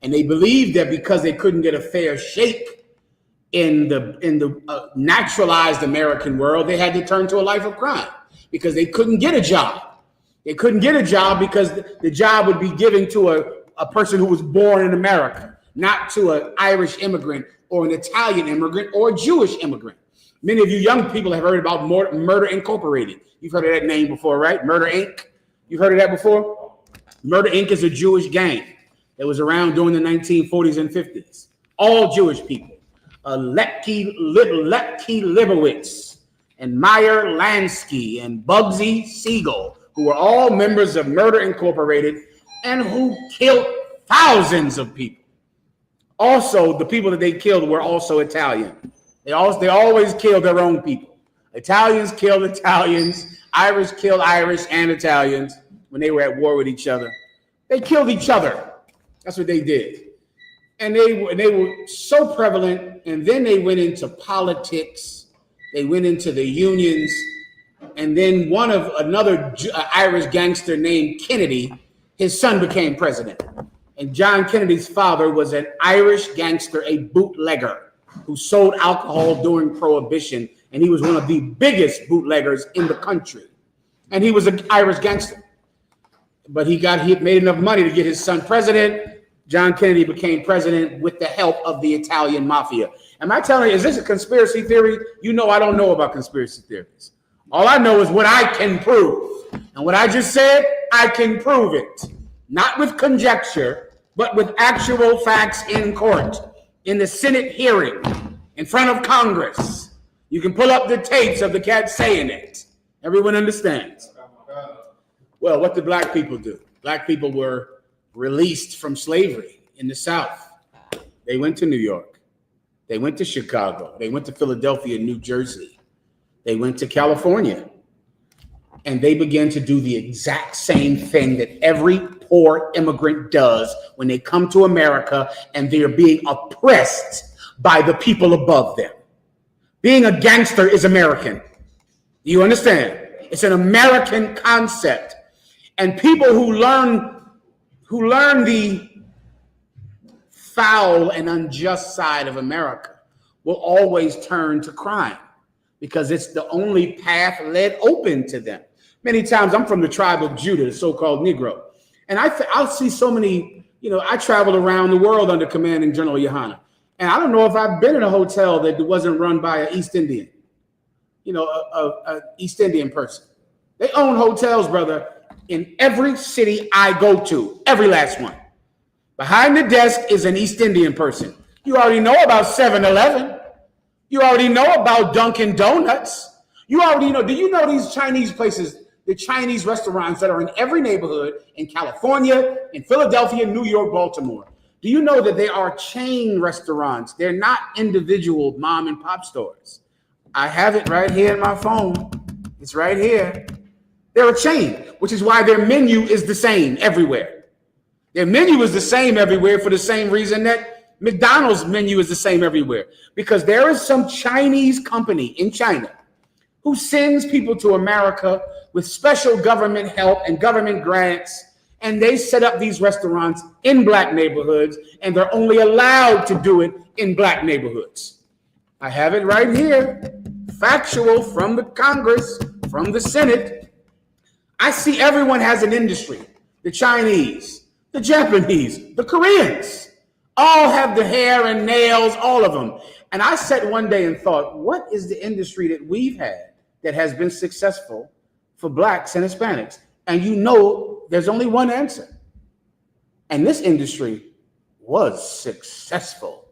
And they believed that because they couldn't get a fair shake in the naturalized American world, they had to turn to a life of crime because they couldn't get a job. They couldn't get a job because the job would be given to a person who was born in America, not to an Irish immigrant or an Italian immigrant or a Jewish immigrant. Many of you young people have heard about Murder Incorporated. You've heard of that name before, right? Murder Inc. You've heard of that before? Murder Inc. is a Jewish gang that was around during the 1940s and 50s. All Jewish people. Lepke Libowitz, and Meyer Lansky, and Bugsy Siegel, who were all members of Murder Incorporated and who killed thousands of people. Also, the people that they killed were also Italian. They always killed their own people. Italians killed Italians. Irish killed Irish and Italians when they were at war with each other. They killed each other. That's what they did. And they were so prevalent. And then they went into politics. They went into the unions. And then another Irish gangster named Kennedy, his son became president. And John Kennedy's father was an Irish gangster, a bootlegger who sold alcohol during Prohibition. And he was one of the biggest bootleggers in the country. And he was an Irish gangster. But he made enough money to get his son president. John Kennedy became president with the help of the Italian mafia. Am I telling you, is this a conspiracy theory? You know I don't know about conspiracy theories. All I know is what I can prove. And what I just said, I can prove it. Not with conjecture, but with actual facts in court, in the Senate hearing, in front of Congress. You can pull up the tapes of the cat saying it. Everyone understands. Well, what did black people do? Black people were released from slavery in the South. They went to New York. They went to Chicago. They went to Philadelphia, New Jersey. They went to California. And they began to do the exact same thing that every poor immigrant does when they come to America and they're being oppressed by the people above them. Being a gangster is American. Do you understand? It's an American concept. And people who learn the foul and unjust side of America will always turn to crime because it's the only path led open to them. Many times I'm from the tribe of Judah, the so-called Negro. And I'll see so many, I traveled around the world under commanding General YAHANNA. And I don't know if I've been in a hotel that wasn't run by an East Indian, an East Indian person. They own hotels, brother, in every city I go to, every last one. Behind the desk is an East Indian person. You already know about 7-Eleven. You already know about Dunkin' Donuts. You already know. Do you know these Chinese places, the Chinese restaurants that are in every neighborhood in California, in Philadelphia, New York, Baltimore? Do you know that they are chain restaurants? They're not individual mom and pop stores. I have it right here in my phone. It's right here. They're a chain, which is why their menu is the same everywhere. Their menu is the same everywhere for the same reason that McDonald's menu is the same everywhere. Because there is some Chinese company in China who sends people to America with special government help and government grants, and they set up these restaurants in black neighborhoods, and they're only allowed to do it in black neighborhoods. I have it right here, factual from the Congress, from the Senate. I see everyone has an industry. The Chinese, the Japanese, the Koreans, all have the hair and nails, all of them. And I sat one day and thought, what is the industry that we've had that has been successful for blacks and Hispanics? And there's only one answer. And this industry was successful.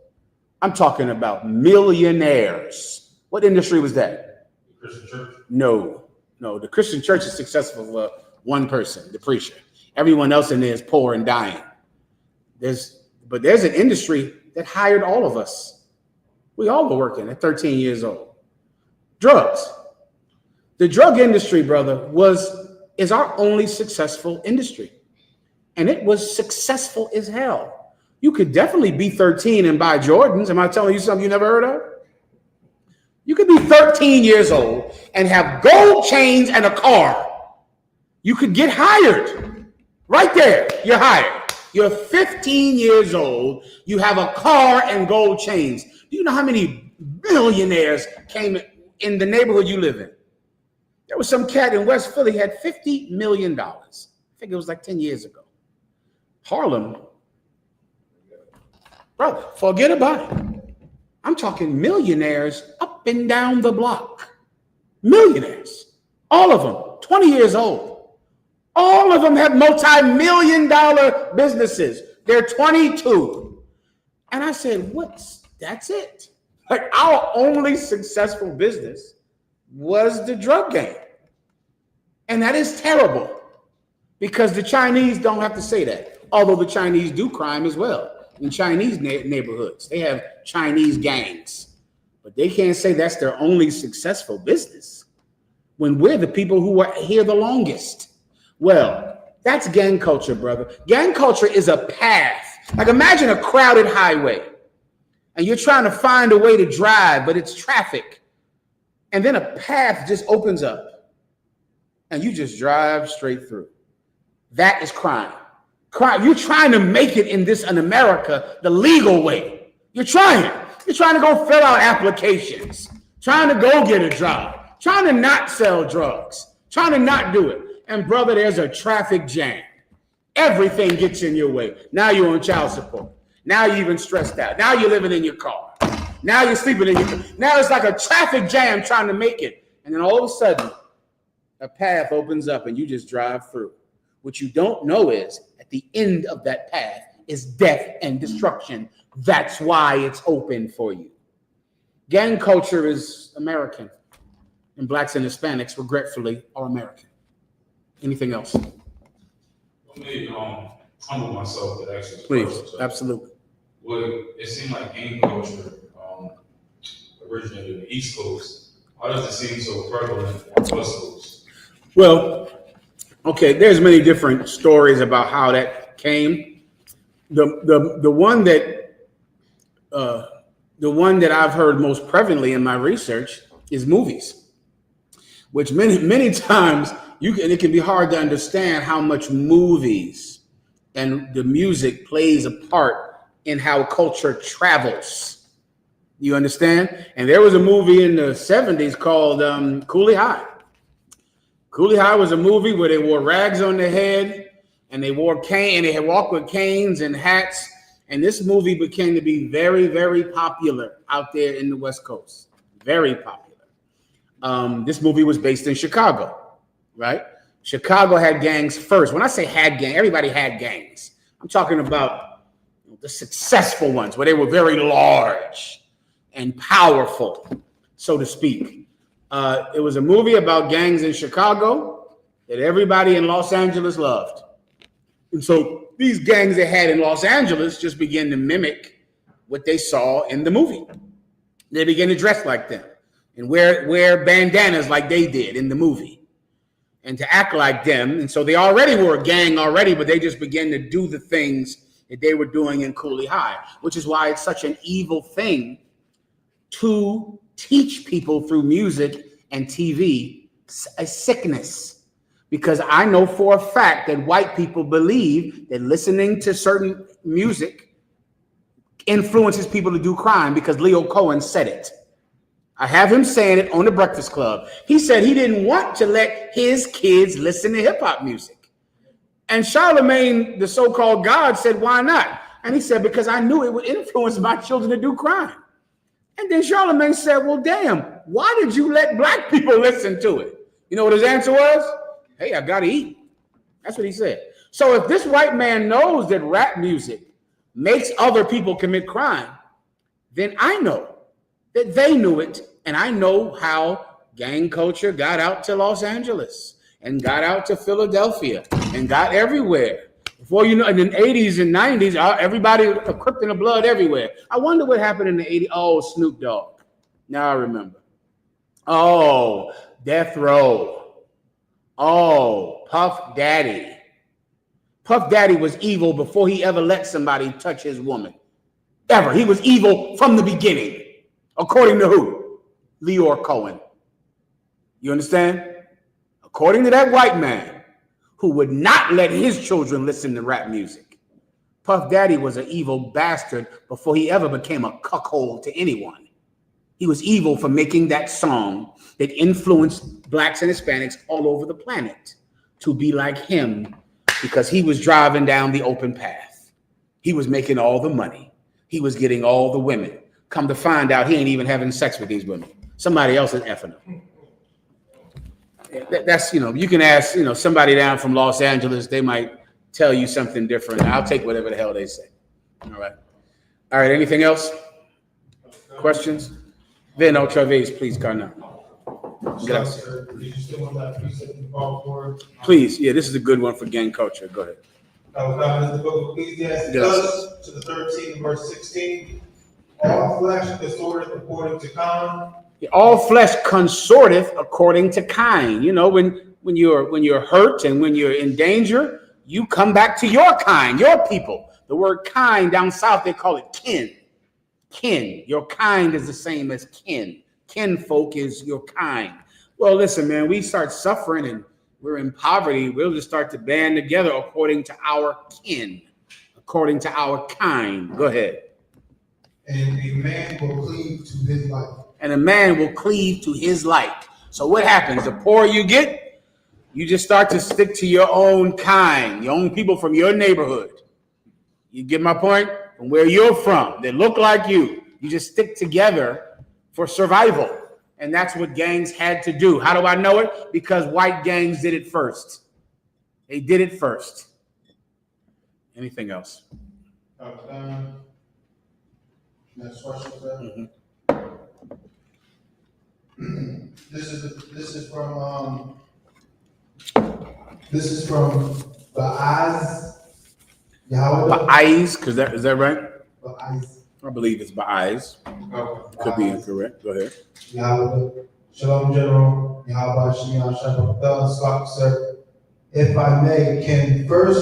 I'm talking about millionaires. What industry was that? Christian church? No. The Christian church is successful for one person, the preacher. Everyone else in there is poor and dying. But there's an industry that hired all of us. We all were working at 13 years old. Drugs. The drug industry, brother, is our only successful industry. And it was successful as hell. You could definitely be 13 and buy Jordans. Am I telling you something you never heard of? You could be 13 years old and have gold chains and a car. You could get hired. Right there, you're hired. You're 15 years old. You have a car and gold chains. Do you know how many billionaires came in the neighborhood you live in? There was some cat in West Philly had $50 million. I think it was like 10 years ago. Harlem, brother, forget about it. I'm talking millionaires up and down the block. Millionaires. All of them, 20 years old. All of them have multi-million-dollar businesses. They're 22. And I said, that's it. Like our only successful business was the drug game. And that is terrible because the Chinese don't have to say that. Although the Chinese do crime as well. In Chinese neighborhoods, they have Chinese gangs. But they can't say that's their only successful business when we're the people who are here the longest. Well, that's gang culture, brother. Gang culture is a path. Like imagine a crowded highway and you're trying to find a way to drive, but it's traffic. And then a path just opens up and you just drive straight through. That is crime. Crime. You're trying to make it in America the legal way. You're trying. You're trying to go fill out applications, trying to go get a job, trying to not sell drugs, trying to not do it. And brother, there's a traffic jam. Everything gets in your way. Now you're on child support. Now you're even stressed out. Now you're living in your car. Now you're sleeping in your car. Now it's like a traffic jam trying to make it. And then all of a sudden, a path opens up and you just drive through. What you don't know is at the end of that path is death and destruction. That's why it's open for you. Gang culture is American, and blacks and Hispanics, regretfully, are American. Anything else? Let me humble myself to ask you. Please, absolutely. Well, it seemed like gang culture originated in the East Coast. Why does it seem so prevalent on the West Coast? Well, okay, there's many different stories about how that came. The one that I've heard most prevalently in my research is movies, which many times it can be hard to understand how much movies and the music plays a part in how culture travels. You understand? And there was a movie in the 70s called Coolie High. Coolie High was a movie where they wore rags on their head and they wore cane and they had walked with canes and hats. And this movie became to be very, very popular out there in the West Coast. Very popular. This movie was based in Chicago, right? Chicago had gangs first. When I say had gang, everybody had gangs. I'm talking about the successful ones where they were very large and powerful, so to speak. It was a movie about gangs in Chicago that everybody in Los Angeles loved. And so these gangs they had in Los Angeles just began to mimic what they saw in the movie. They began to dress like them and wear bandanas like they did in the movie and to act like them. And so they already were a gang already, but they just began to do the things that they were doing in Coolie High, which is why it's such an evil thing to teach people through music and TV a sickness. Because I know for a fact that white people believe that listening to certain music influences people to do crime because Leo Cohen said it. I have him saying it on the Breakfast Club. He said he didn't want to let his kids listen to hip hop music. And Charlemagne, the so-called God, said, why not? And he said, because I knew it would influence my children to do crime. And then Charlemagne said, well, damn, why did you let black people listen to it? You know what his answer was? Hey, I gotta eat. That's what he said. So if this white man knows that rap music makes other people commit crime, then I know that they knew it. And I know how gang culture got out to Los Angeles and got out to Philadelphia and got everywhere. Before you know, in the 80s and 90s, everybody equipped in the blood everywhere. I wonder what happened in the 80s. Oh, Snoop Dogg. Now I remember. Oh, Death Row. Oh, Puff Daddy. Puff Daddy was evil before he ever let somebody touch his woman. Ever. He was evil from the beginning. According to who? Leor Cohen. You understand? According to that white man who would not let his children listen to rap music. Puff Daddy was an evil bastard before he ever became a cuckold to anyone. He was evil for making that song that influenced blacks and Hispanics all over the planet to be like him because he was driving down the open path. He was making all the money. He was getting all the women. Come to find out, he ain't even having sex with these women. Somebody else is effing them. That's, you can ask, somebody down from Los Angeles, they might tell you something different. I'll take whatever the hell they say. All right. Anything else? Questions? Then otra vez, please, Carnal. Gracias. Sir, did you still want that precept you called for? Please, yeah, this is a good one for gang culture. Go ahead. God is the book of Ecclesiastes Yes. to the 13th verse 16. All flesh consorteth according to kind. All flesh consorteth according to kind. You know, when you're hurt and when you're in danger, you come back to your kind, your people. The word kind down south, they call it kin. Kin. Your kind is the same as kin. Kinfolk is your kind. Well, listen, man, we start suffering and we're in poverty. We'll just start to band together according to our kin, according to our kind. Go ahead. And a man will cleave to his life. And a man will cleave to his like. So what happens? The poorer you get, you just start to stick to your own kind, your own people from your neighborhood. You get my point? From where you're from, that look like you. You just stick together for survival. And that's what gangs had to do. How do I know it? Because white gangs did it first. They did it first. Anything else? Next question, sir. This is from the I.S.U.P.K. Ba'ais, because is that right? Ba'ais. I believe it's Ba'ais. Could be incorrect. Go ahead. Yahweh. Shalom, General. Yahweh, Shemiah, Shabbat, sir. If I may, can 1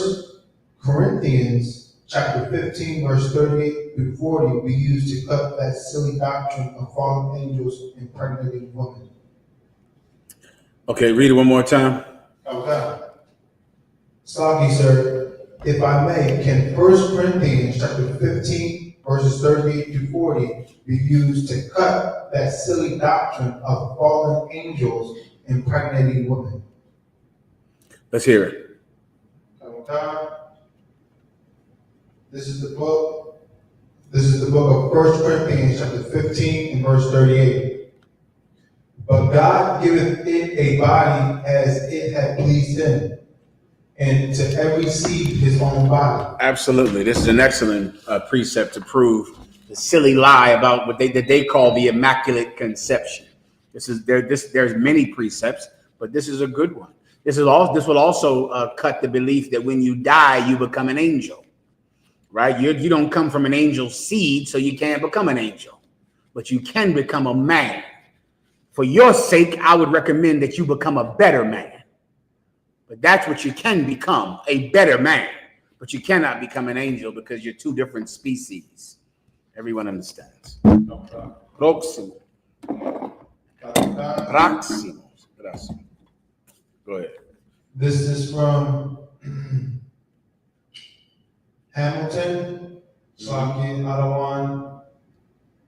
Corinthians chapter 15, verse 38 through 40 be used to cut that silly doctrine of fallen angels impregnating women? Okay, read it one more time. Okay. Slaki, sir. If I may, can 1 Corinthians chapter 15, verses 38 through 40 be used to cut that silly doctrine of fallen angels impregnating women? Let's hear it. Okay. This is the book of 1 Corinthians chapter 15 and verse 38. But God giveth it a body as it had pleased him, and to every seed his own body. Absolutely. This is an excellent precept to prove the silly lie about what they call the Immaculate Conception. There's many precepts, but this is a good one. This will also cut the belief that when you die, you become an angel, right? You don't come from an angel seed, so you can't become an angel, but you can become a man. For your sake, I would recommend that you become a better man. But that's what you can become, a better man. But you cannot become an angel because you're two different species. Everyone understands. Próximo. Próximo. Gracias. Go ahead. This is from Hamilton, Slaki Adawan,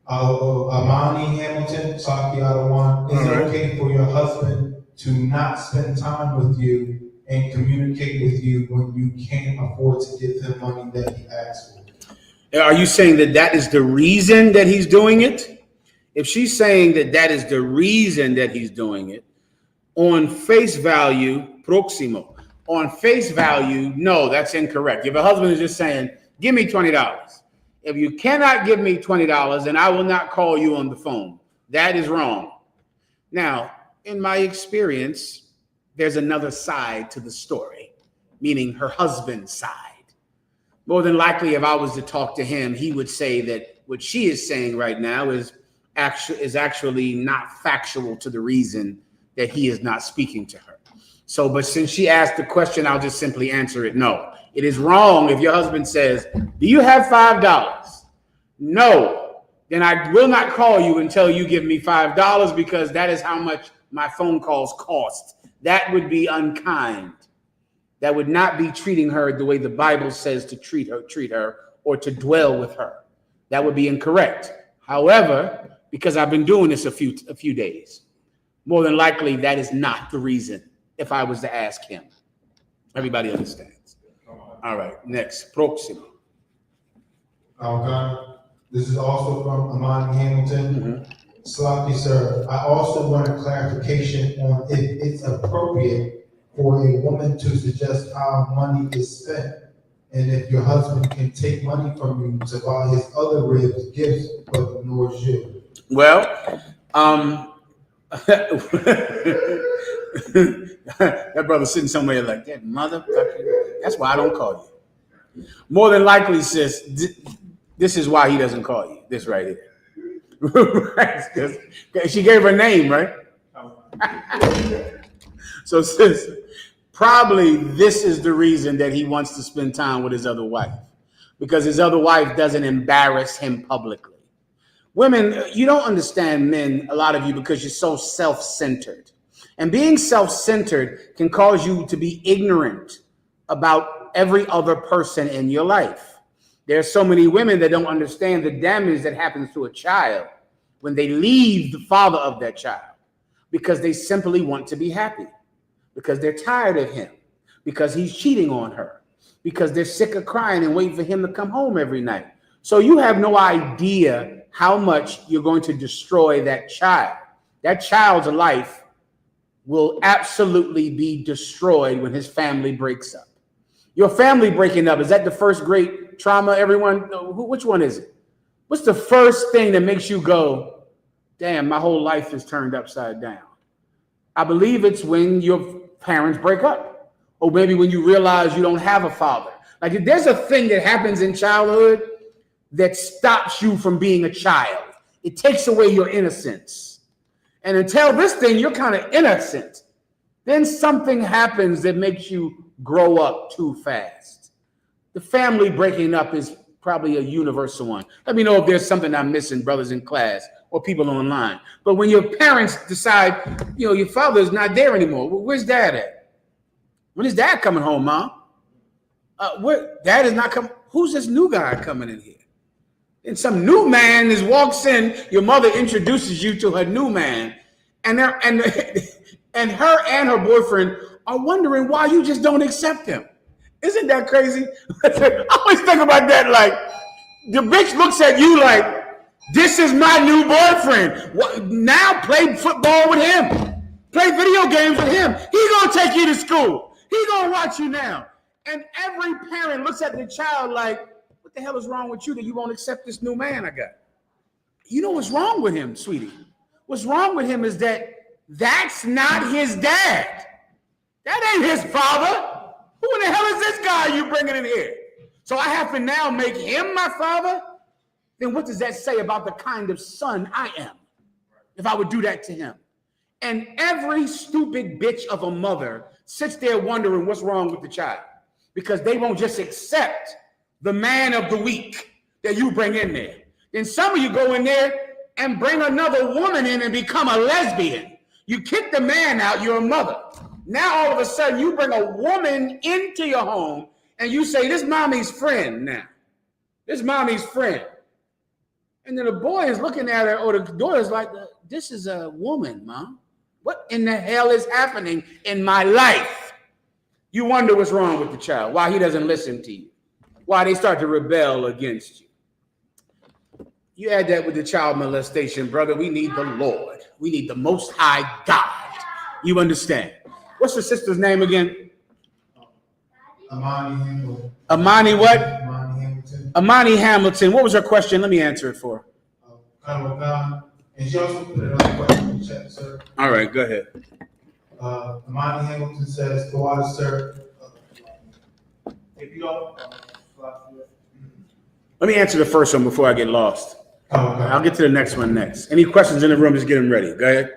Amani Hamilton, Slaki Adawan. Is it okay for your husband to not spend time with you and communicate with you when you can't afford to give him money that he asks for? Are you saying that is the reason that he's doing it? If she's saying that is the reason that he's doing it, on face value, próximo, on face value, no, that's incorrect. If a husband is just saying, give me $20. If you cannot give me $20, then I will not call you on the phone. That is wrong. Now, in my experience, there's another side to the story, meaning her husband's side. More than likely, if I was to talk to him, he would say that what she is saying right now is actually not factual to the reason that he is not speaking to her. So, but since she asked the question, I'll just simply answer it. No, it is wrong if your husband says, do you have $5? No, then I will not call you until you give me $5 because that is how much my phone calls cost. That would be unkind. That would not be treating her the way the Bible says to treat her, or to dwell with her. That would be incorrect. However, because I've been doing this a few days, more than likely that is not the reason if I was to ask him. Everybody understands. All right, next, próximo. Okay. This is also from Amani Hamilton. Slaki, sir. I also want a clarification on if it's appropriate for a woman to suggest how money is spent, and if your husband can take money from you to buy his other ribs gifts but ignores you. Well, that brother's sitting somewhere like that, motherfucker. That's why I don't call you. More than likely, sis, this is why he doesn't call you. This right here. Right? She gave her name, right? So, sis, probably this is the reason that he wants to spend time with his other wife, because his other wife doesn't embarrass him publicly. Women, you don't understand men, a lot of you, because you're so self-centered. And being self-centered can cause you to be ignorant about every other person in your life. There are so many women that don't understand the damage that happens to a child when they leave the father of that child, because they simply want to be happy, because they're tired of him, because he's cheating on her, because they're sick of crying and waiting for him to come home every night. So you have no idea how much you're going to destroy that child. That child's life will absolutely be destroyed when his family breaks up. Your family breaking up, is that the first great trauma, everyone? Which one is it? What's the first thing that makes you go, damn, my whole life is turned upside down? I believe it's when your parents break up, or maybe when you realize you don't have a father. Like, if there's a thing that happens in childhood that stops you from being a child, it takes away your innocence. And until this thing, you're kind of innocent. Then something happens that makes you grow up too fast. The family breaking up is probably a universal one. Let me know if there's something I'm missing, brothers in class or people online. But when your parents decide, your father's not there anymore, where's dad at? When is dad coming home, mom? Where dad is not coming? Who's this new guy coming in here? And some new man walks in, your mother introduces you to her new man, and her and her boyfriend are wondering why you just don't accept him. Isn't that crazy? I always think about that, like, the bitch looks at you like, this is my new boyfriend. Now play football with him. Play video games with him. He gonna take you to school. He gonna watch you now. And every parent looks at the child like, what the hell is wrong with you that you won't accept this new man I got? You know what's wrong with him, sweetie? What's wrong with him is that that's not his dad. That ain't his father. Who in the hell is this guy you bringing in here? So I have to now make him my father? Then what does that say about the kind of son I am if I would do that to him? And every stupid bitch of a mother sits there wondering what's wrong with the child, because they won't just accept the man of the week that you bring in there. Then some of you go in there and bring another woman in and become a lesbian. You kick the man out, you're a mother. Now all of a sudden you bring a woman into your home and you say, this mommy's friend now. This mommy's friend. And then the boy is looking at her, or the daughter's like, this is a woman, mom. What in the hell is happening in my life? You wonder what's wrong with the child, why he doesn't listen to you, why they start to rebel against you. You add that with the child molestation, brother. We need the Lord. We need the Most High God. You understand? What's your sister's name again? Amani Hamilton. Amani what? Amani Hamilton. Amani Hamilton. What was her question? Let me answer it for her. And she also put another question in the chat, sir. All right, go ahead. Amani Hamilton says, the water, sir. If you don't, Let me answer the first one before I get lost. I'll get to the next one next. Any questions in the room, just get them ready. Go ahead.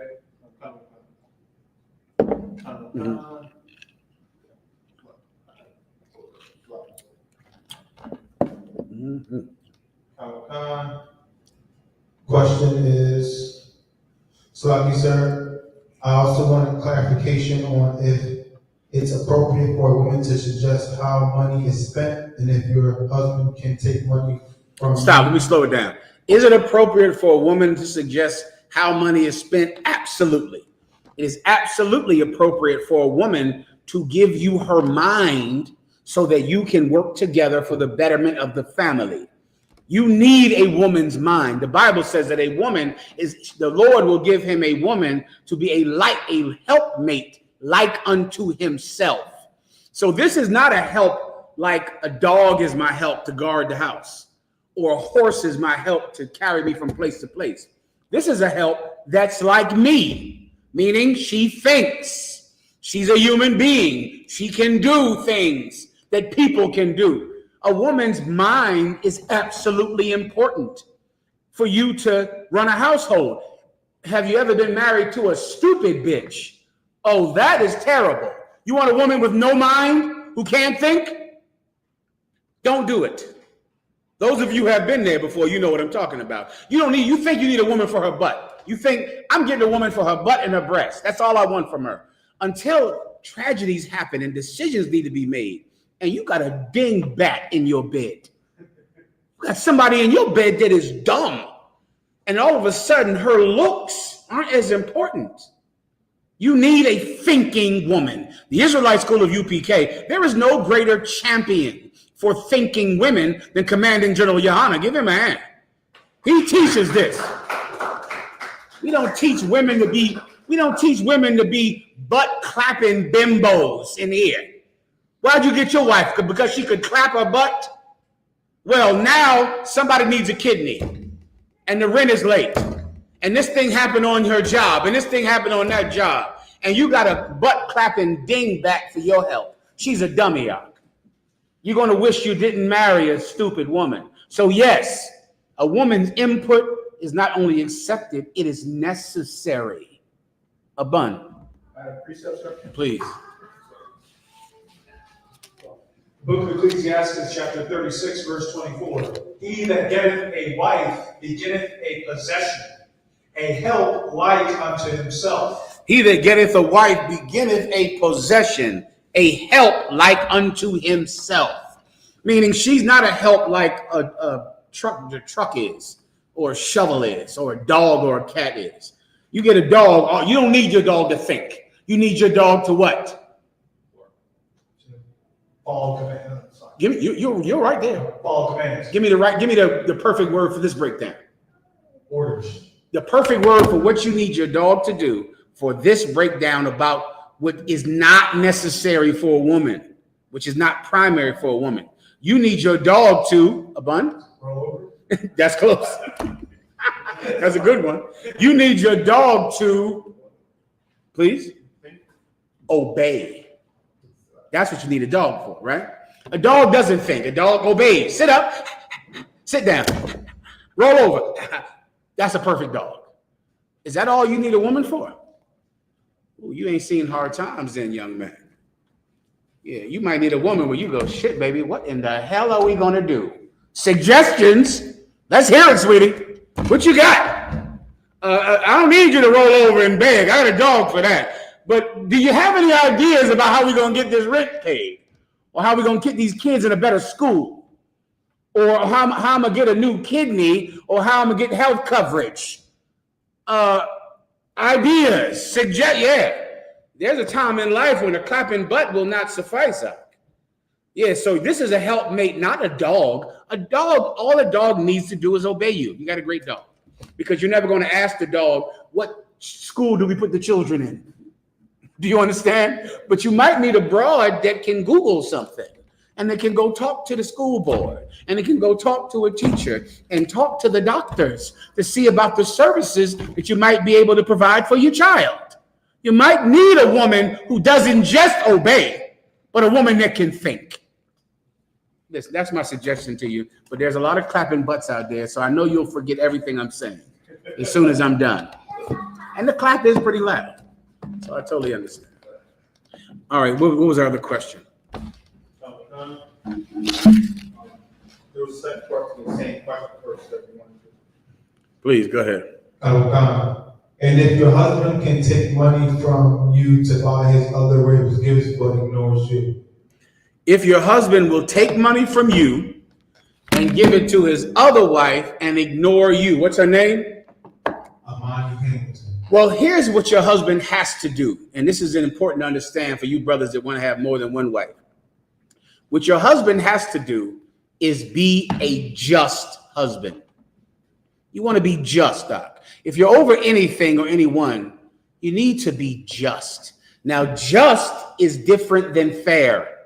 Question is, Salaki, sir, I also want a clarification on if it's appropriate for a woman to suggest how money is spent, and if your husband can take money from Stop, let me slow it down. Is it appropriate for a woman to suggest how money is spent? Absolutely. It is absolutely appropriate for a woman to give you her mind so that you can work together for the betterment of the family. You need a woman's mind. The Bible says that a woman is, the Lord will give him a woman to be a helpmate like unto himself. So this is not a help like a dog is my help to guard the house, or a horse is my help to carry me from place to place. This is a help that's like me, meaning she thinks. She's a human being. She can do things that people can do. A woman's mind is absolutely important for you to run a household. Have you ever been married to a stupid bitch? Oh, that is terrible. You want a woman with no mind who can't think? Don't do it. Those of you who have been there before, you know what I'm talking about. You think you need a woman for her butt. You think, I'm getting a woman for her butt and her breast. That's all I want from her. Until tragedies happen and decisions need to be made, and you got a dingbat in your bed. You got somebody in your bed that is dumb. And all of a sudden, her looks aren't as important. You need a thinking woman. The Israelite school of UPK, there is no greater champion for thinking women than Commanding General YAHANNA. Give him a hand. He teaches this. We don't teach women to be butt clapping bimbos in here. Why'd you get your wife? Because she could clap her butt? Well, now somebody needs a kidney and the rent is late. And this thing happened on her job and this thing happened on that job. And you got a butt clapping dingbat for your help. She's a dummy. You're going to wish you didn't marry a stupid woman. So yes, a woman's input is not only accepted, it is necessary. A bun. Please. Book of Ecclesiastes, chapter 36, verse 24. He that getteth a wife beginneth a possession, a help like unto himself. He that getteth a wife beginneth a possession, a help like unto himself. Meaning she's not a help like the truck is, or a shovel is, or a dog or a cat is. You get a dog, you don't need your dog to think. You need your dog to what? Follow commands. Give me, you're right there. Follow commands. Give me the perfect word for this breakdown. Orders. The perfect word for what you need your dog to do for this breakdown about what is not necessary for a woman, which is not primary for a woman. You need your dog to, a bun? Roll over. That's close. That's a good one. You need your dog to, please, obey. That's what you need a dog for, right? A dog doesn't think. A dog obeys. Sit up, sit down, roll over. That's a perfect dog. Is that all you need a woman for? Ooh, you ain't seen hard times then, young man. Yeah, you might need a woman where you go, shit, baby, what in the hell are we going to do? Suggestions? Let's hear it, sweetie. What you got? I don't need you to roll over and beg. I got a dog for that. But do you have any ideas about how we're going to get this rent paid? Or how we're going to get these kids in a better school? Or how I'm going to get a new kidney? Or how I'm going to get health coverage? Ideas, yeah. There's a time in life when a clapping butt will not suffice. Yeah, so this is a helpmate, not a dog. A dog, all a dog needs to do is obey you. You got a great dog. Because you're never going to ask the dog, what school do we put the children in? Do you understand? But you might need a broad that can Google something. And they can go talk to the school board. And they can go talk to a teacher and talk to the doctors to see about the services that you might be able to provide for your child. You might need a woman who doesn't just obey, but a woman that can think. Listen, that's my suggestion to you. But there's a lot of clapping butts out there, so I know you'll forget everything I'm saying as soon as I'm done. And the clap is pretty loud, so I totally understand. All right, what was our other question? There was a second part to the same question first that we wanted to. Please, go ahead. And if your husband can take money from you to buy his other gifts but ignores you. If your husband will take money from you and give it to his other wife and ignore you, what's her name? Amani Hamilton. Well, here's what your husband has to do. And this is important to understand for you brothers that want to have more than one wife. What your husband has to do is be a just husband. You want to be just, Doc. If you're over anything or anyone, you need to be just. Now, just is different than fair.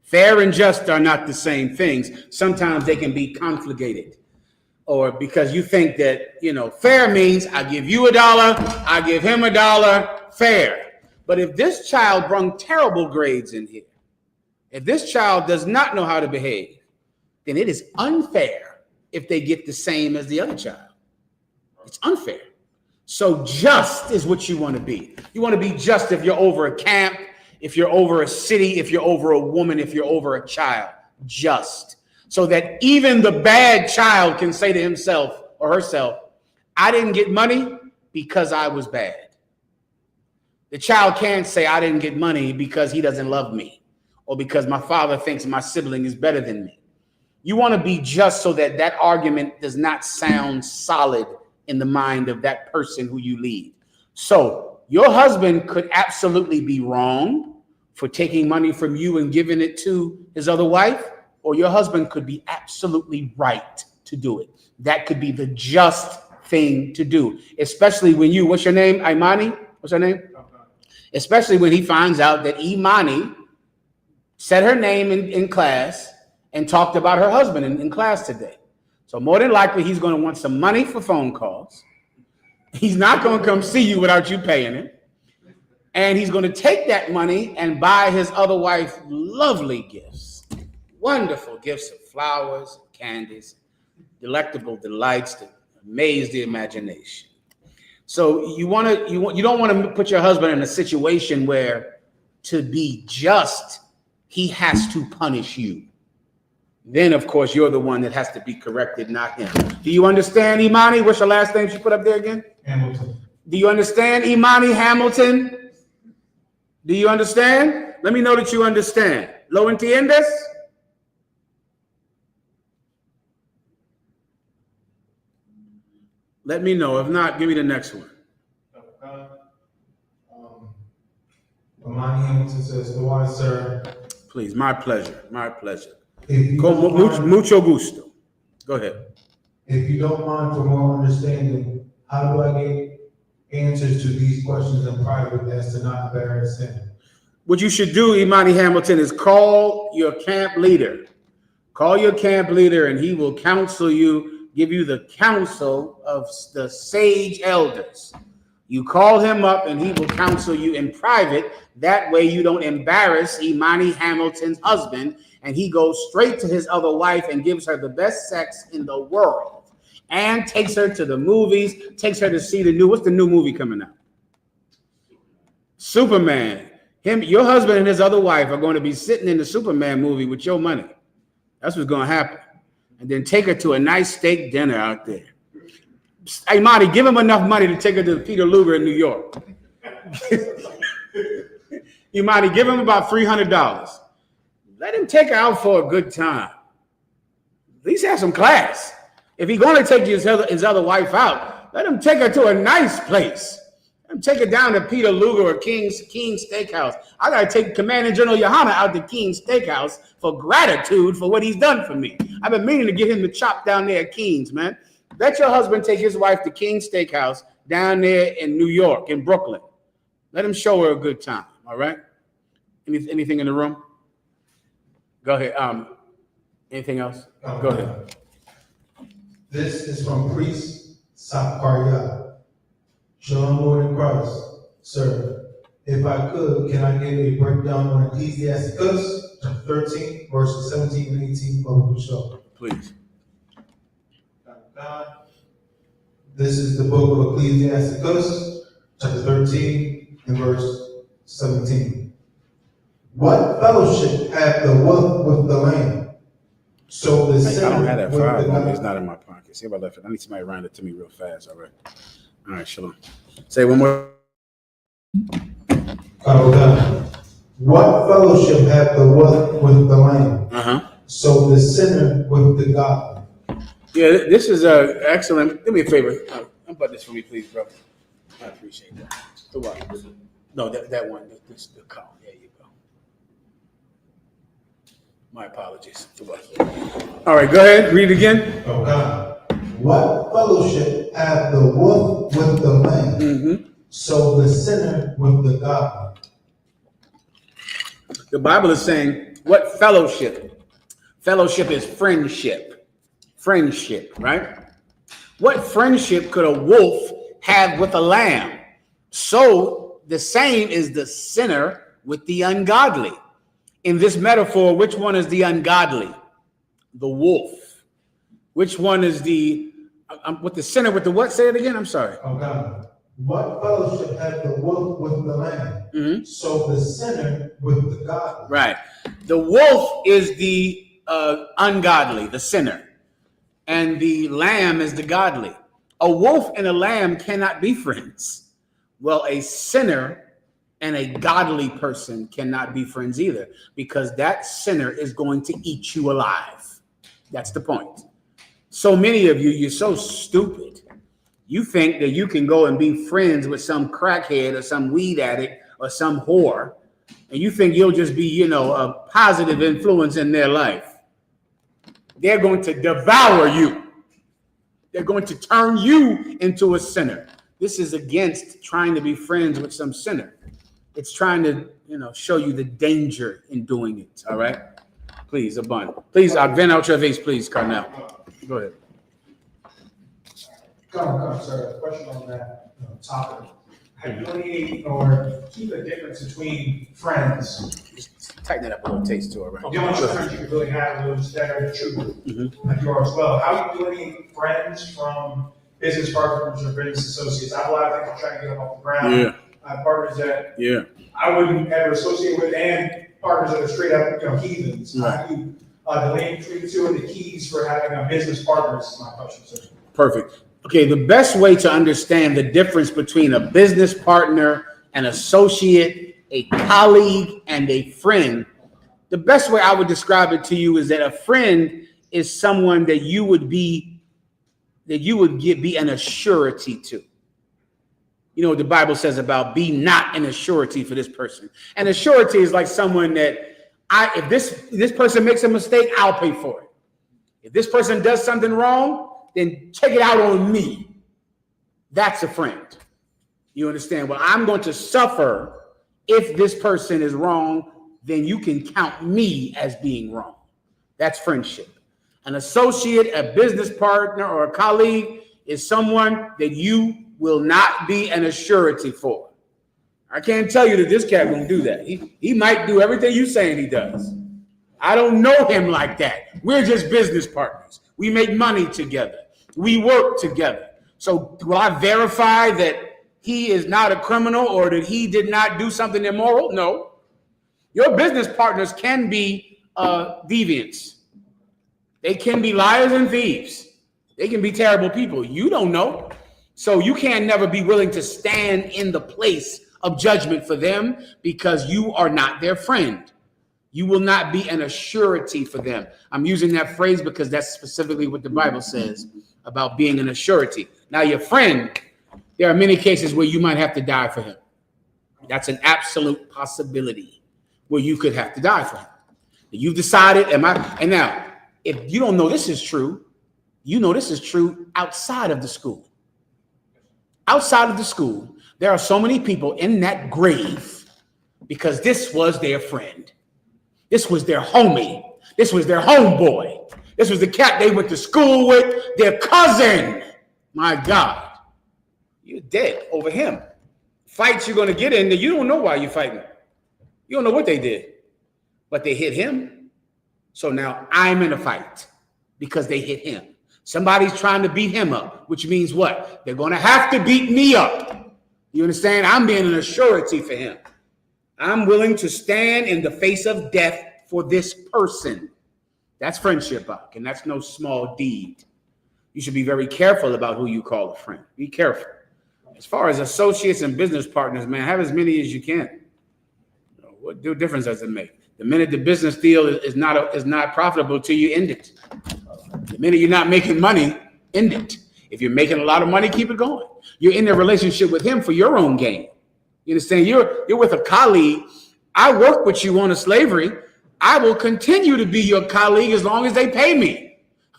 Fair and just are not the same things. Sometimes they can be conflated. or because you think that, fair means I give you $1, I give him $1, fair. But if this child brung terrible grades in here, if this child does not know how to behave, then it is unfair if they get the same as the other child. It's unfair. So just is what you want to be. You want to be just if you're over a camp, if you're over a city, if you're over a woman, if you're over a child. Just. So that even the bad child can say to himself or herself, I didn't get money because I was bad. The child can't say, I didn't get money because he doesn't love me, or because my father thinks my sibling is better than me. You want to be just so that that argument does not sound solid in the mind of that person who you lead. So your husband could absolutely be wrong for taking money from you and giving it to his other wife, or your husband could be absolutely right to do it. That could be the just thing to do, especially when you, what's your name, Imani? What's her name? Especially when he finds out that Imani said her name in class and talked about her husband in class today. So more than likely, he's going to want some money for phone calls. He's not going to come see you without you paying him. And he's going to take that money and buy his other wife lovely gifts, wonderful gifts of flowers, candies, delectable delights to amaze the imagination. So you don't want to put your husband in a situation where, to be just, he has to punish you. Then, of course, you're the one that has to be corrected, not him. Do you understand, Imani? What's your last name she put up there again? Hamilton. Do you understand, Imani Hamilton? Do you understand? Let me know that you understand. ¿Lo entiendes? Let me know. If not, give me the next one. Amani Hamilton says, "No, I, sir." Please, my pleasure. My pleasure. If you Con don't mind- mucho gusto. Go ahead. If you don't mind, for more understanding, how do I get answers to these questions in private as to not embarrass him? What you should do, Imani Hamilton, is call your camp leader. Call your camp leader and he will counsel you, give you the counsel of the sage elders. You call him up and he will counsel you in private. That way you don't embarrass Imani Hamilton's husband, and he goes straight to his other wife and gives her the best sex in the world and takes her to the movies, takes her to see what's the new movie coming out? Superman. Your husband and his other wife are going to be sitting in the Superman movie with your money. That's what's going to happen. And then take her to a nice steak dinner out there. Hey, Marty, give him enough money to take her to Peter Luger in New York. You, Marty, give him about $300. Let him take her out for a good time. At least have some class. If he's going to take his other wife out, let him take her to a nice place. Let him take her down to Peter Luger or King's Steakhouse. I got to take Commander General YAHANNA out to King's Steakhouse for gratitude for what he's done for me. I've been meaning to get him to chop down there at King's, man. Let your husband take his wife to King's Steakhouse down there in New York, in Brooklyn. Let him show her a good time, all right? Anything in the room? Go ahead. Anything else? Go ahead. This is from Priest Sapkarya. Shalom, Lord in Christ. Sir, if I could, can I get a breakdown on Ecclesiasticus, chapter 13, verses 17 and 18 of the show? Please. This is the book of Ecclesiasticus, chapter 13, and verse 17. What fellowship hath the wolf with the lamb? So the I don't have that with file the on me. It's lamb. not in my pocket. See if I left it. I need somebody to round it to me real fast. All right. All right, shalom. Say one more. Okay. What fellowship hath the wolf with the lamb? Uh-huh. So the sinner with the godly. Yeah, this is excellent. Do me a favor. Unbutton this for me, please, bro. I appreciate that. The what? No, that one. This the call. There you go. My apologies. The what? All right, go ahead. Read it again. Okay. What fellowship hath the wolf with the lamb? Mm-hmm. So the sinner with the godly. The Bible is saying, what fellowship? Fellowship is friendship. Friendship, right? What friendship could a wolf have with a lamb? So the same is the sinner with the ungodly. In this metaphor, which one is the ungodly? The wolf. Which one is the with the sinner with the what? Say it again. I'm sorry. Oh God. What fellowship had the wolf with the lamb? Mm-hmm. So the sinner with the godly. Right. The wolf is the ungodly, the sinner, and the lamb is the godly. A wolf and a lamb cannot be friends. Well, a sinner and a godly person cannot be friends either, because that sinner is going to eat you alive. That's the point. So many of you, you're so stupid. You think that you can go and be friends with some crackhead or some weed addict or some whore, and you think you'll just be, a positive influence in their life. They're going to devour you. They're going to turn you into a sinner. This is against trying to be friends with some sinner. It's trying to, show you the danger in doing it. All right? Please, Abun. Please, vent out your face, please, Carnell. Go ahead. Come, sir. A question on that topic. Delineate or keep a difference between friends. Just tighten it up a little taste to it, right? The only friends you can really have are those that are true, like you are as well. How do you delineate friends from business partners or business associates? I have a lot of things I'm trying to get them off the ground. Yeah. I have partners that I wouldn't ever associate with, and partners that are straight up, heathens. Right. How do you delineate between the two, and the keys for having a business partner is my question, sir. Perfect. Okay, the best way to understand the difference between a business partner, an associate, a colleague, and a friend, the best way I would describe it to you is that a friend is someone that you would be an assurity to. You know what the Bible says about be not an assurity for this person. An assurity is like someone that if this person makes a mistake, I'll pay for it. If this person does something wrong, then check it out on me. That's a friend. You understand? Well, I'm going to suffer if this person is wrong, then you can count me as being wrong. That's friendship. An associate, a business partner, or a colleague is someone that you will not be an assurity for. I can't tell you that this cat won't do that. He might do everything you saying he does. I don't know him like that. We're just business partners. We make money together. We work together. So will I verify that he is not a criminal or that he did not do something immoral? No. Your business partners can be deviants. They can be liars and thieves. They can be terrible people. You don't know. So you can never be willing to stand in the place of judgment for them because you are not their friend. You will not be an assurity for them. I'm using that phrase because that's specifically what the Bible says about being an assurity. Now, your friend, there are many cases where you might have to die for him. That's an absolute possibility where you could have to die for him. You've decided, and now, if you don't know this is true, you know this is true outside of the school. Outside of the school, there are so many people in that grave because this was their friend. This was their homie. This was their homeboy. This was the cat they went to school with, their cousin. My God, you're dead over him. Fights you're going to get in that you don't know why you're fighting. You don't know what they did, but they hit him. So now I'm in a fight because they hit him. Somebody's trying to beat him up, which means what? They're going to have to beat me up. You understand? I'm being an assurity for him. I'm willing to stand in the face of death for this person. That's friendship, Buck, and that's no small deed. You should be very careful about who you call a friend. Be careful. As far as associates and business partners, man, have as many as you can. What difference does it make? The minute the business deal is not profitable to you, end it. The minute you're not making money, end it. If you're making a lot of money, keep it going. You're in a relationship with him for your own gain. You understand? You're with a colleague. I work with you on a slavery. I will continue to be your colleague as long as they pay me.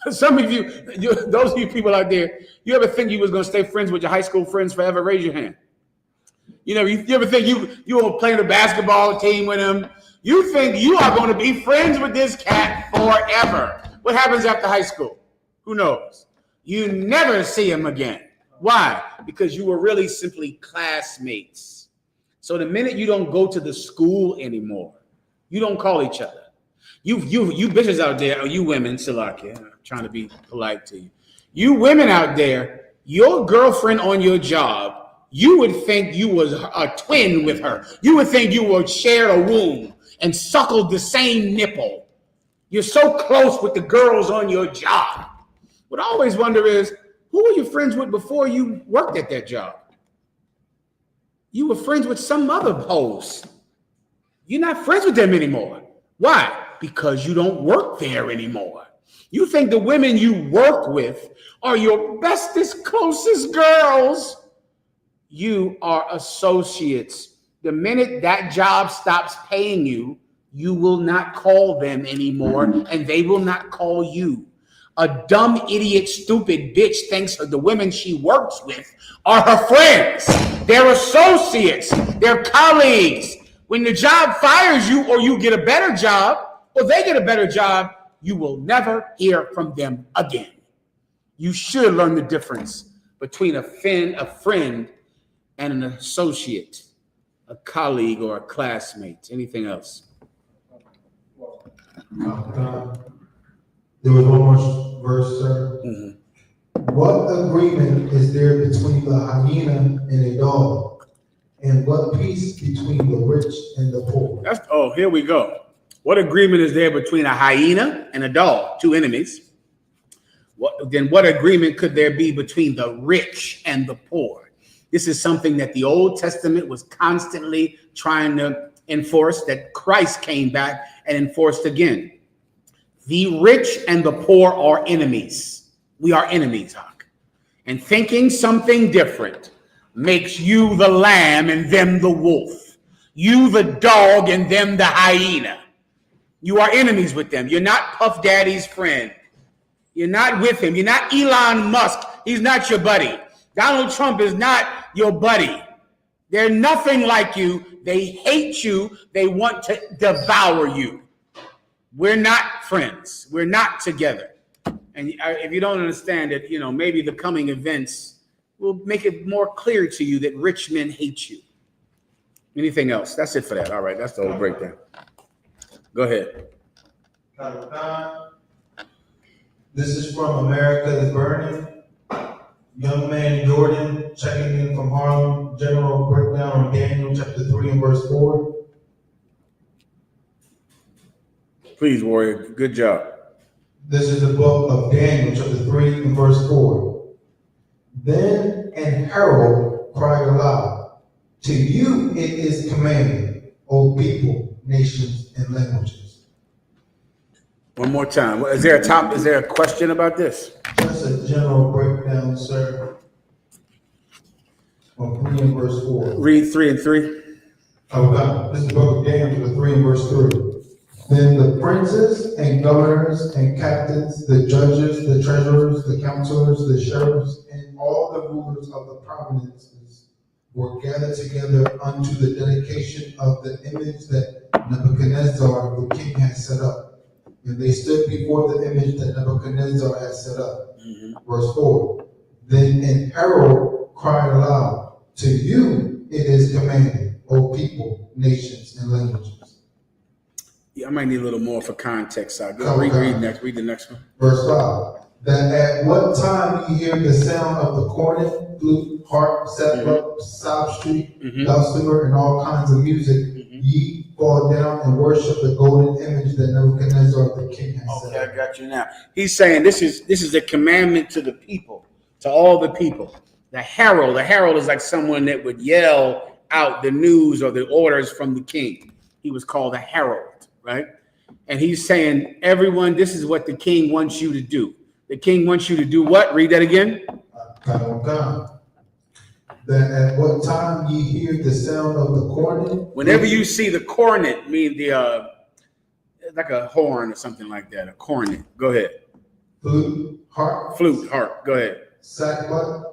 Some of you, those of you people out there, you ever think you was going to stay friends with your high school friends forever? Raise your hand. You ever think you will play the basketball team with him? You think you are going to be friends with this cat forever. What happens after high school? Who knows? You never see them again. Why? Because you were really simply classmates. So the minute you don't go to the school anymore, you don't call each other. You bitches out there, or you women, Salakia, I'm trying to be polite to you. You women out there, your girlfriend on your job, you would think you was a twin with her. You would think you would share a womb and suckled the same nipple. You're so close with the girls on your job. What I always wonder is, who were you friends with before you worked at that job? You were friends with some other hoes. You're not friends with them anymore. Why? Because you don't work there anymore. You think the women you work with are your bestest, closest girls. You are associates. The minute that job stops paying you, you will not call them anymore, and they will not call you. A dumb, idiot, stupid bitch thinks the women she works with are her friends. They're associates. They're colleagues. When the job fires you, or you get a better job, or they get a better job, you will never hear from them again. You should learn the difference between a friend and an associate, a colleague, or a classmate. Anything else? There was one more verse, sir. Mm-hmm. What agreement is there between the hyena and a dog? And what peace between the rich and the poor? Here we go. What agreement is there between a hyena and a dog, two enemies? What agreement could there be between the rich and the poor? This is something that the Old Testament was constantly trying to enforce, that Christ came back and enforced again. The rich and the poor are enemies. We are enemies, Hawk. And thinking something different makes you the lamb and them the wolf. You the dog and them the hyena. You are enemies with them. You're not Puff Daddy's friend. You're not with him. You're not Elon Musk. He's not your buddy. Donald Trump is not your buddy. They're nothing like you. They hate you. They want to devour you. We're not friends. We're not together. And if you don't understand it, maybe the coming events will make it more clear to you that rich men hate you. Anything else? That's it for that. All right, that's the whole breakdown. Go ahead. This is from America is Burning. Young man Jordan checking in from Harlem. General breakdown on Daniel chapter 3 and verse 4. Please, warrior. Good job. This is the book of Daniel chapter 3 and verse 4. Then an herald cried aloud, to you it is commanded, O people, nations, and languages. One more time. Is there a question about this? Just a general breakdown, sir. On 3 and verse 4. Read 3 and 3. Oh God, this is the book of Daniel chapter 3 and verse 3. Then the princes and governors and captains, the judges, the treasurers, the counselors, the sheriffs, and all the rulers of the provinces were gathered together unto the dedication of the image that Nebuchadnezzar the king had set up. And they stood before the image that Nebuchadnezzar had set up. Mm-hmm. Verse 4. Then an herald cried aloud, to you it is commanded, O people, nations, and languages. Yeah, I might need a little more for context. Read the next one. Verse 5. That at what time ye hear the sound of the cornet, flute, harp, zephyr, psaltery, dulcimer, and all kinds of music, ye fall down and worship the golden image that Nebuchadnezzar the king has set. Okay, I got you now. He's saying this is a commandment to the people, to all the people. The herald is like someone that would yell out the news or the orders from the king. He was called a herald. Right? And he's saying, everyone, this is what the king wants you to do. The king wants you to do what? Read that again. That at what time ye hear the sound of the cornet. Whenever you see the cornet, mean the like a horn or something like that, a cornet. Go ahead. Flute, harp. Go ahead. Sackbut,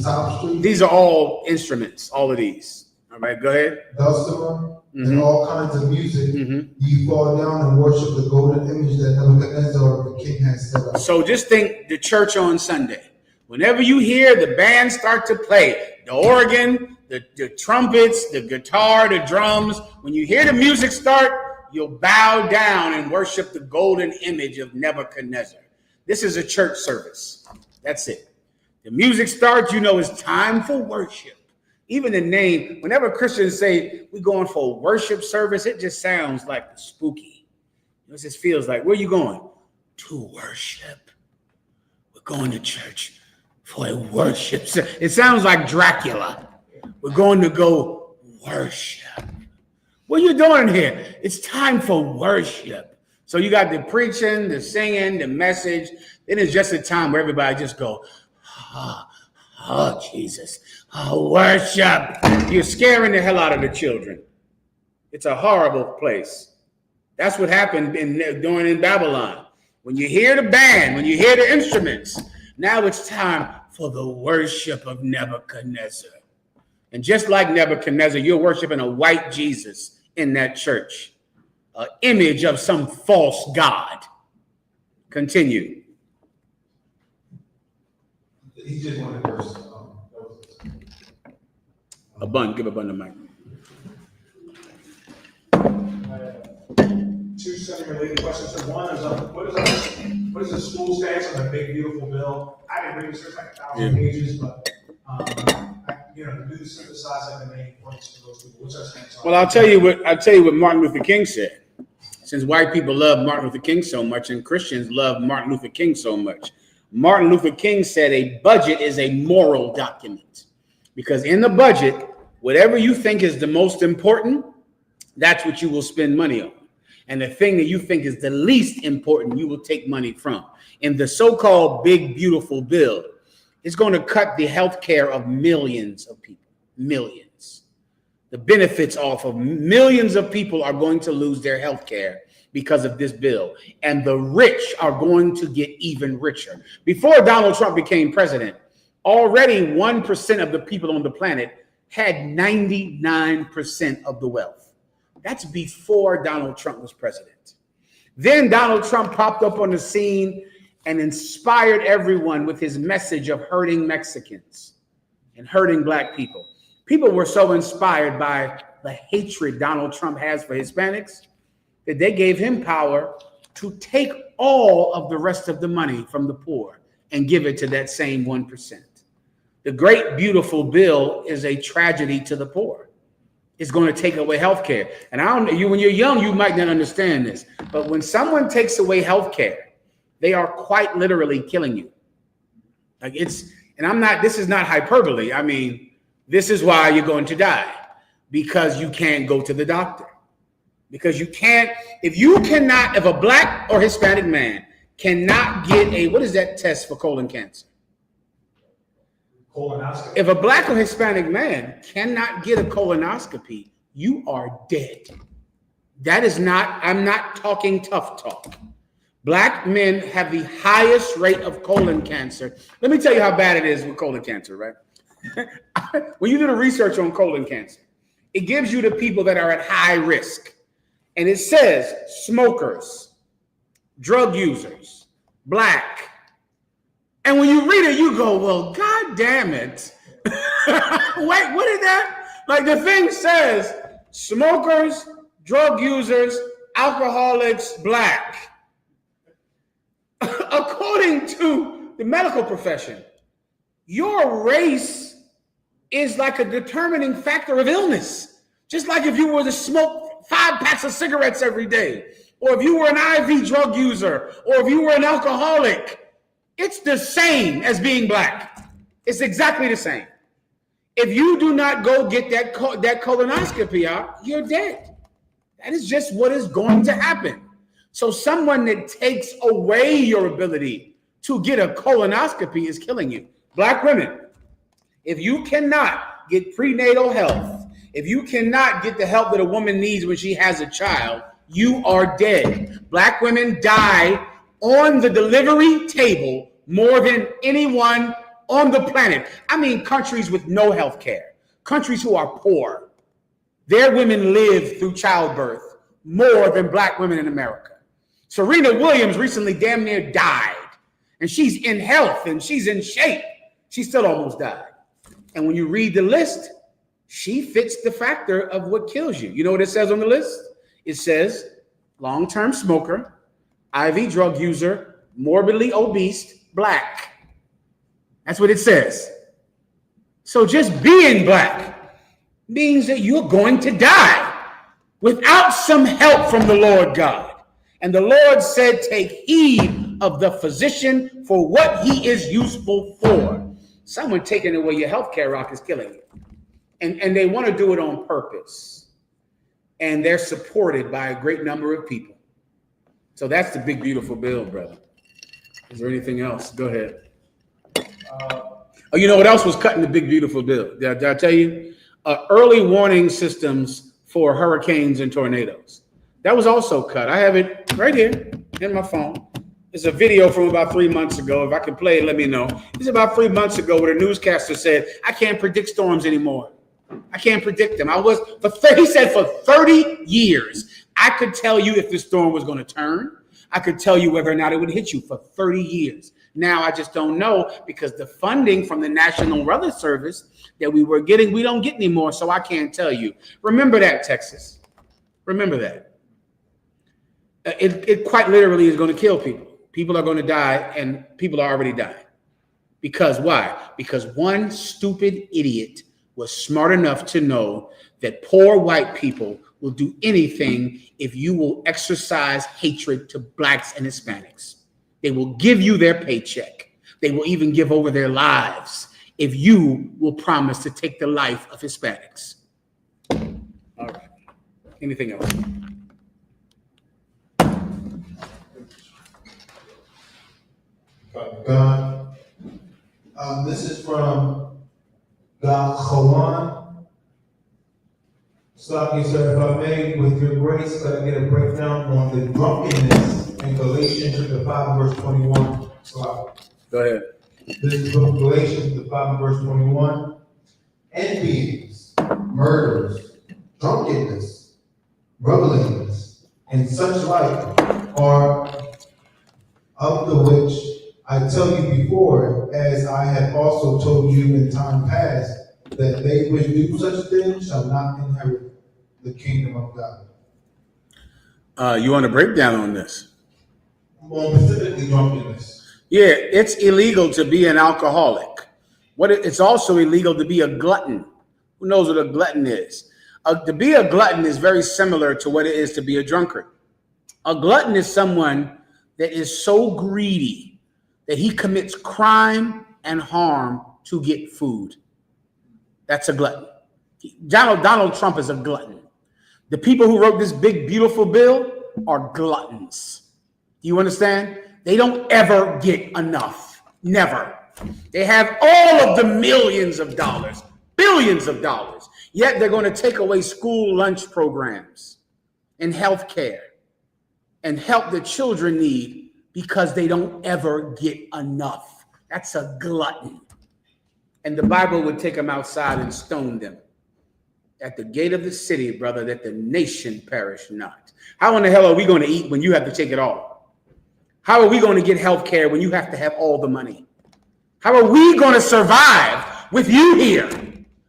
psaltery. These are all instruments, all of these. All right, go ahead. dulcimer, Mhm. and all kinds of music, Mhm. ye fall down and worship the golden image that Nebuchadnezzar the king has set up. So just think the church on Sunday. Whenever you hear the band start to play, the organ, the trumpets, the guitar, the drums, when you hear the music start, you'll bow down and worship the golden image of Nebuchadnezzar. This is a church service. That's it. The music starts, you know it's time for worship. Even the name, whenever Christians say we're going for a worship service, it just sounds like spooky. It just feels like, where are you going? To worship. We're going to church for a worship. It sounds like Dracula. We're going to go worship. What are you doing here? It's time for worship. So you got the preaching, the singing, the message. Then it's just a time where everybody just go, oh Jesus, worship. You're scaring the hell out of the children. It's a horrible place. That's what happened during in Babylon. When you hear the band, when you hear the instruments, now it's time for the worship of Nebuchadnezzar. And just like Nebuchadnezzar, you're worshiping a white Jesus in that church, an image of some false god. Continue. He just wanted verse. Give a bun the mic. Two semi-related questions. So one is, what is the school stance on the big beautiful bill? I didn't read it, it's like 1,000 pages, but to do synthesize like the main points for those people. What's our stance on? Well, I'll tell you what Martin Luther King said. Since white people love Martin Luther King so much and Christians love Martin Luther King so much, Martin Luther King said a budget is a moral document, because in the budget, whatever you think is the most important, that's what you will spend money on. And the thing that you think is the least important, you will take money from. In the so-called big, beautiful bill, it's going to cut the health care of millions of people. Millions. The benefits off of millions of people are going to lose their health care because of this bill. And the rich are going to get even richer. Before Donald Trump became president, already 1% of the people on the planet had 99% of the wealth. That's before Donald Trump was president. Then Donald Trump popped up on the scene and inspired everyone with his message of hurting Mexicans and hurting black people. People were so inspired by the hatred Donald Trump has for Hispanics that they gave him power to take all of the rest of the money from the poor and give it to that same 1%. The great beautiful bill is a tragedy to the poor. It's going to take away health care. And when you're young, you might not understand this, but when someone takes away health care, they are quite literally killing you. This is not hyperbole. I mean, this is why you're going to die, because you can't go to the doctor. Because you can't, if a black or Hispanic man cannot get what is that test for colon cancer? Colonoscopy. If a black or Hispanic man cannot get a colonoscopy, you are dead. I'm not talking tough talk. Black men have the highest rate of colon cancer. Let me tell you how bad it is with colon cancer, right? When you do the research on colon cancer, it gives you the people that are at high risk. And it says smokers, drug users, black. And when you read it, you go, well, God damn it. Wait, what is that? Like the thing says smokers, drug users, alcoholics, black. According to the medical profession, your race is like a determining factor of illness. Just like if you were to smoke 5 packs of cigarettes every day, or if you were an IV drug user, or if you were an alcoholic, it's the same as being black. It's exactly the same. If you do not go get that colonoscopy out, you're dead. That is just what is going to happen. So someone that takes away your ability to get a colonoscopy is killing you. Black women, if you cannot get prenatal health, if you cannot get the help that a woman needs when she has a child, you are dead. Black women die on the delivery table more than anyone on the planet. I mean, countries with no health care, countries who are poor, Their women live through childbirth more than black women in America. Serena Williams recently damn near died, and she's in health and she's in shape. She still almost died. And when you read the list, she fits the factor of what kills you. You know what it says on the list? It says long-term smoker, IV drug user, morbidly obese, black. That's what it says. So just being black means that you're going to die without some help from the Lord God. And the Lord said, take heed of the physician for what he is useful for. Someone taking away your healthcare rock is killing you. And they want to do it on purpose. And they're supported by a great number of people. So that's the big, beautiful bill, brother. Is there anything else? Go ahead. Oh, you know what else was cut in the big, beautiful bill? Did I tell you? Early warning systems for hurricanes and tornadoes. That was also cut. I have it right here in my phone. It's a video from about 3 months ago. If I can play it, let me know. It's about 3 months ago where the newscaster said, I can't predict storms anymore. I can't predict them. He said for 30 years, I could tell you if the storm was going to turn. I could tell you whether or not it would hit you for 30 years. Now, I just don't know because the funding from the National Weather Service that we were getting, we don't get anymore. So I can't tell you. Remember that, Texas. Remember that. It quite literally is going to kill people. People are going to die, and people are already dying. Because why? Because one stupid idiot was smart enough to know that poor white people will do anything if you will exercise hatred to blacks and Hispanics. They will give you their paycheck. They will even give over their lives if you will promise to take the life of Hispanics. All right. Anything else? God. This is from YAHANNA. Sloppy, sir, if I may, with your grace, could I get a breakdown on the drunkenness in Galatians chapter 5, verse 21? Go ahead. This is from Galatians 5, verse 21. Envyings, murders, drunkenness, revelings, and such like are of the which I tell you before, as I have also told you in time past, that they which do such things shall not inherit the kingdom of God. You want a breakdown on this? More specifically, drunkenness. Yeah, it's illegal to be an alcoholic. It's also illegal to be a glutton. Who knows what a glutton is? To be a glutton is very similar to what it is to be a drunkard. A glutton is someone that is so greedy that he commits crime and harm to get food. That's a glutton. Donald Trump is a glutton. The people who wrote this big, beautiful bill are gluttons. Do you understand? They don't ever get enough. Never. They have all of the millions of dollars, billions of dollars, yet they're going to take away school lunch programs and health care and help the children need because they don't ever get enough. That's a glutton. And the Bible would take them outside and stone them at the gate of the city, brother, that the nation perish not. How in the hell are we going to eat when you have to take it all? How are we going to get health care when you have to have all the money? How are we going to survive with you here?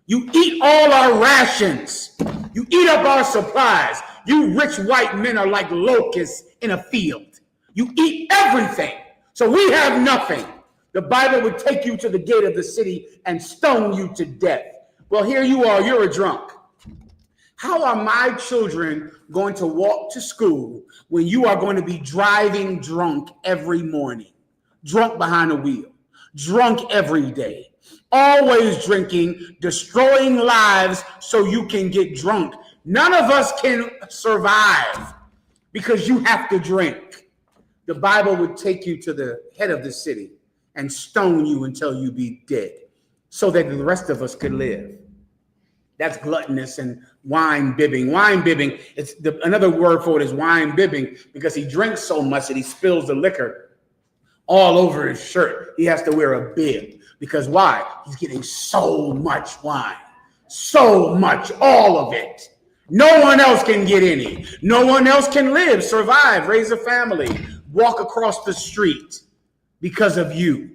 You eat all our rations. You eat up our supplies. You rich white men are like locusts in a field. You eat everything. So we have nothing. The Bible would take you to the gate of the city and stone you to death. Well, here you are. You're a drunk. How are my children going to walk to school when you are going to be driving drunk every morning? Drunk behind a wheel. Drunk every day. Always drinking, destroying lives so you can get drunk. None of us can survive because you have to drink. The Bible would take you to the head of the city and stone you until you be dead so that the rest of us could live. That's gluttonous and wine bibbing. Wine bibbing, another word for it is wine bibbing because he drinks so much that he spills the liquor all over his shirt. He has to wear a bib because why? He's getting so much wine. So much, all of it. No one else can get any. No one else can live, survive, raise a family, walk across the street because of you.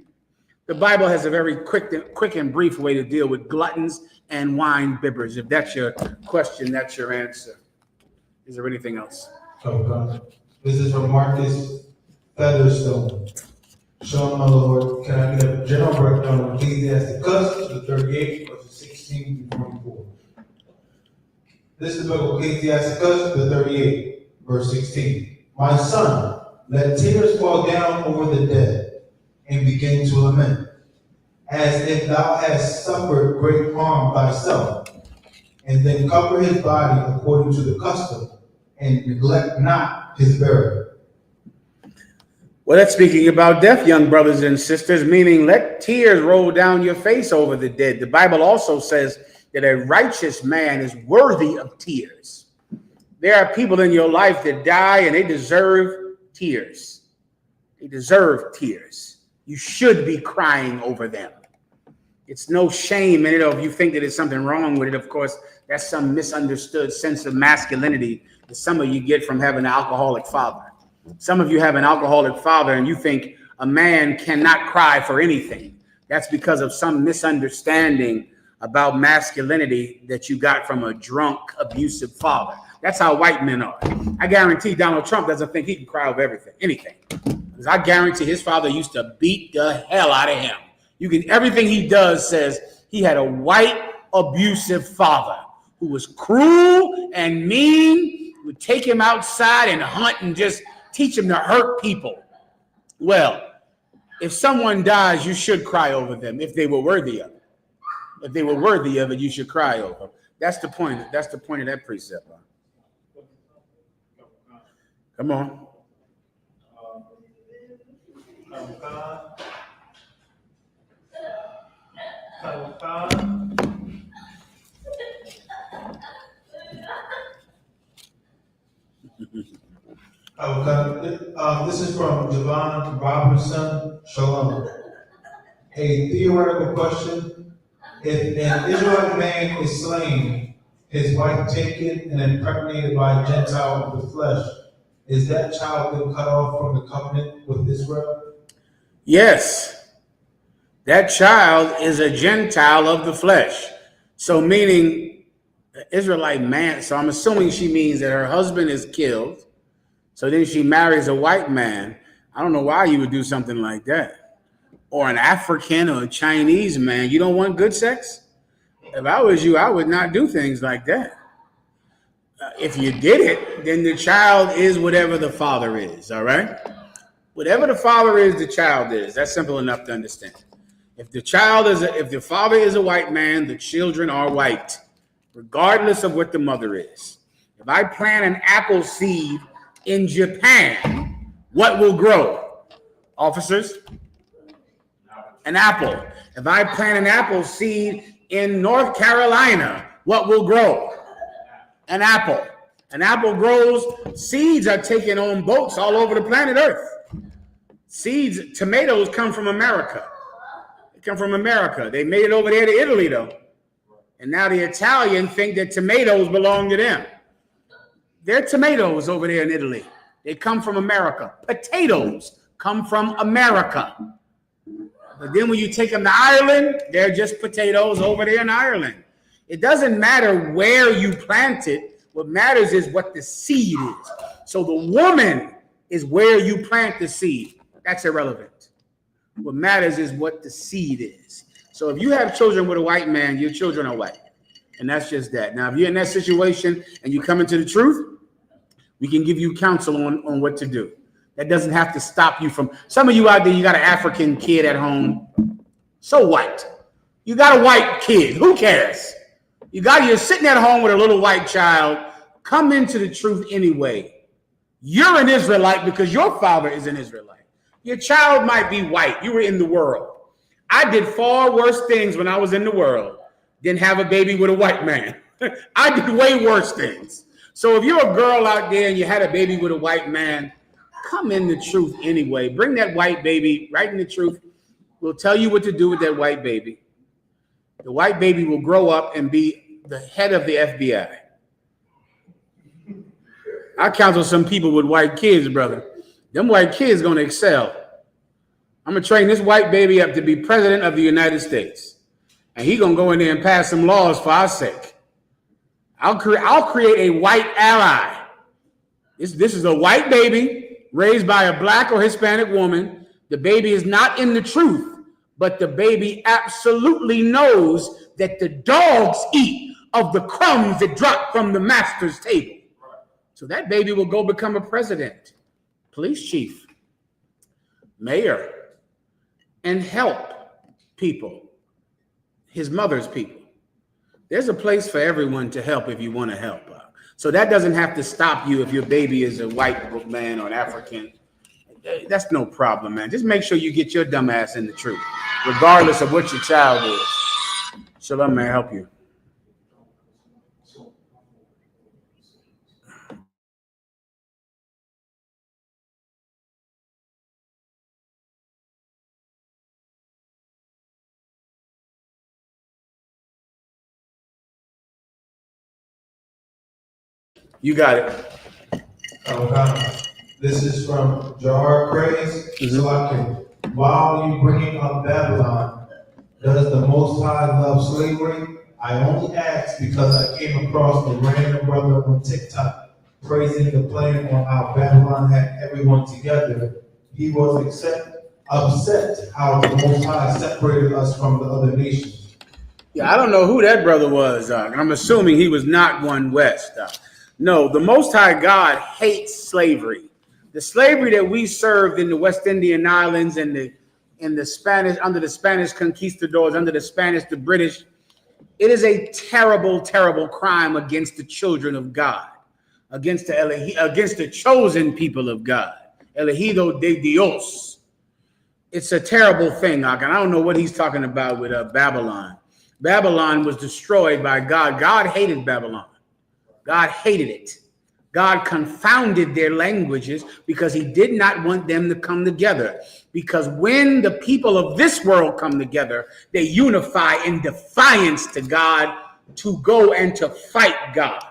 The Bible has a very quick and brief way to deal with gluttons and wine bibbers. If that's your question, that's your answer. Is there anything else? Okay. This is from Marcus Featherstone. Shalom, my Lord. Can I get a general breakdown of Ecclesiasticus, the 38, verses 16 to 24? This is the book of Ecclesiasticus, the 38, verse 16. My son, let tears fall down over the dead, and begin to lament, as if thou hast suffered great harm thyself, and then cover his body according to the custom, and neglect not his burial. Well, that's speaking about death, young brothers and sisters, meaning let tears roll down your face over the dead. The Bible also says that a righteous man is worthy of tears. There are people in your life that die and they deserve tears. They deserve tears. You should be crying over them. It's no shame in it, or if you think that there's something wrong with it. Of course, that's some misunderstood sense of masculinity that some of you get from having an alcoholic father. Some of you have an alcoholic father and you think a man cannot cry for anything. That's because of some misunderstanding about masculinity that you got from a drunk, abusive father. That's how white men are. I guarantee Donald Trump doesn't think he can cry over everything, anything. Because I guarantee his father used to beat the hell out of him. Everything he does says he had a white, abusive father who was cruel and mean, would take him outside and hunt and just teach him to hurt people. Well, if someone dies, you should cry over them if they were worthy of it. If they were worthy of it, you should cry over them. That's the point. That's the point of that precept. Come on. This is from Javon Robertson. Shalom. A theoretical question. If an Israelite man is slain, his wife taken and impregnated by a Gentile of the flesh, is that child then cut off from the covenant with Israel? Yes. That child is a Gentile of the flesh. So meaning Israelite man. So I'm assuming she means that her husband is killed. So then she marries a white man. I don't know why you would do something like that. Or an African or a Chinese man. You don't want good sex? If I was you, I would not do things like that. If you did it, then the child is whatever the father is, all right? Whatever the father is, the child is. That's simple enough to understand. If the father is a white man, the children are white, regardless of what the mother is. If I plant an apple seed in Japan, what will grow? Officers? An apple. If I plant an apple seed in North Carolina, what will grow? An apple. An apple grows. Seeds are taken on boats all over the planet Earth. Seeds, tomatoes come from America. They come from America. They made it over there to Italy, though. And now the Italians think that tomatoes belong to them. They're tomatoes over there in Italy. They come from America. Potatoes come from America. But then when you take them to Ireland, they're just potatoes over there in Ireland. It doesn't matter where you plant it. What matters is what the seed is. So the woman is where you plant the seed. That's irrelevant. What matters is what the seed is. So if you have children with a white man, your children are white. And that's just that. Now, if you're in that situation and you come into the truth, we can give you counsel on what to do. That doesn't have to stop you from, some of you out there, you got an African kid at home. So what? You got a white kid. Who cares? You're sitting at home with a little white child. Come into the truth anyway. You're an Israelite because your father is an Israelite. Your child might be white. You were in the world. I did far worse things when I was in the world than have a baby with a white man. I did way worse things. So if you're a girl out there and you had a baby with a white man, come in the truth anyway. Bring that white baby right in the truth. We'll tell you what to do with that white baby. The white baby will grow up and be the head of the FBI. I counsel some people with white kids, brother. Them white kids gonna excel. I'm gonna train this white baby up to be president of the United States, and he gonna go in there and pass some laws for our sake. I'll create a white ally. This is a white baby raised by a black or Hispanic woman. The baby is not in the truth, but the baby absolutely knows that the dogs eat of the crumbs that drop from the master's table. So that baby will go become a president, police chief, mayor, and help people, his mother's people. There's a place for everyone to help if you want to help. So that doesn't have to stop you if your baby is a white man or an African. That's no problem, man. Just make sure you get your dumb ass in the truth, regardless of what your child is. Shalom, may I help you? You got it. Okay. This is from Jar Craze. While you bringing up Babylon, does the Most High love slavery? I only ask because I came across a random brother on TikTok praising the plan on how Babylon had everyone together. He was upset how the Most High separated us from the other nations. Yeah, I don't know who that brother was. I'm assuming he was not one West. No, the Most High God hates slavery. The slavery that we served in the West Indian Islands and the Spanish, under the Spanish conquistadors, under the Spanish, the British, it is a terrible, terrible crime against the children of God, against the chosen people of God, elegido de Dios. It's a terrible thing, and I don't know what he's talking about with Babylon. Babylon was destroyed by God. God hated Babylon. God hated it. God confounded their languages because he did not want them to come together. Because when the people of this world come together, they unify in defiance to God to go and to fight God.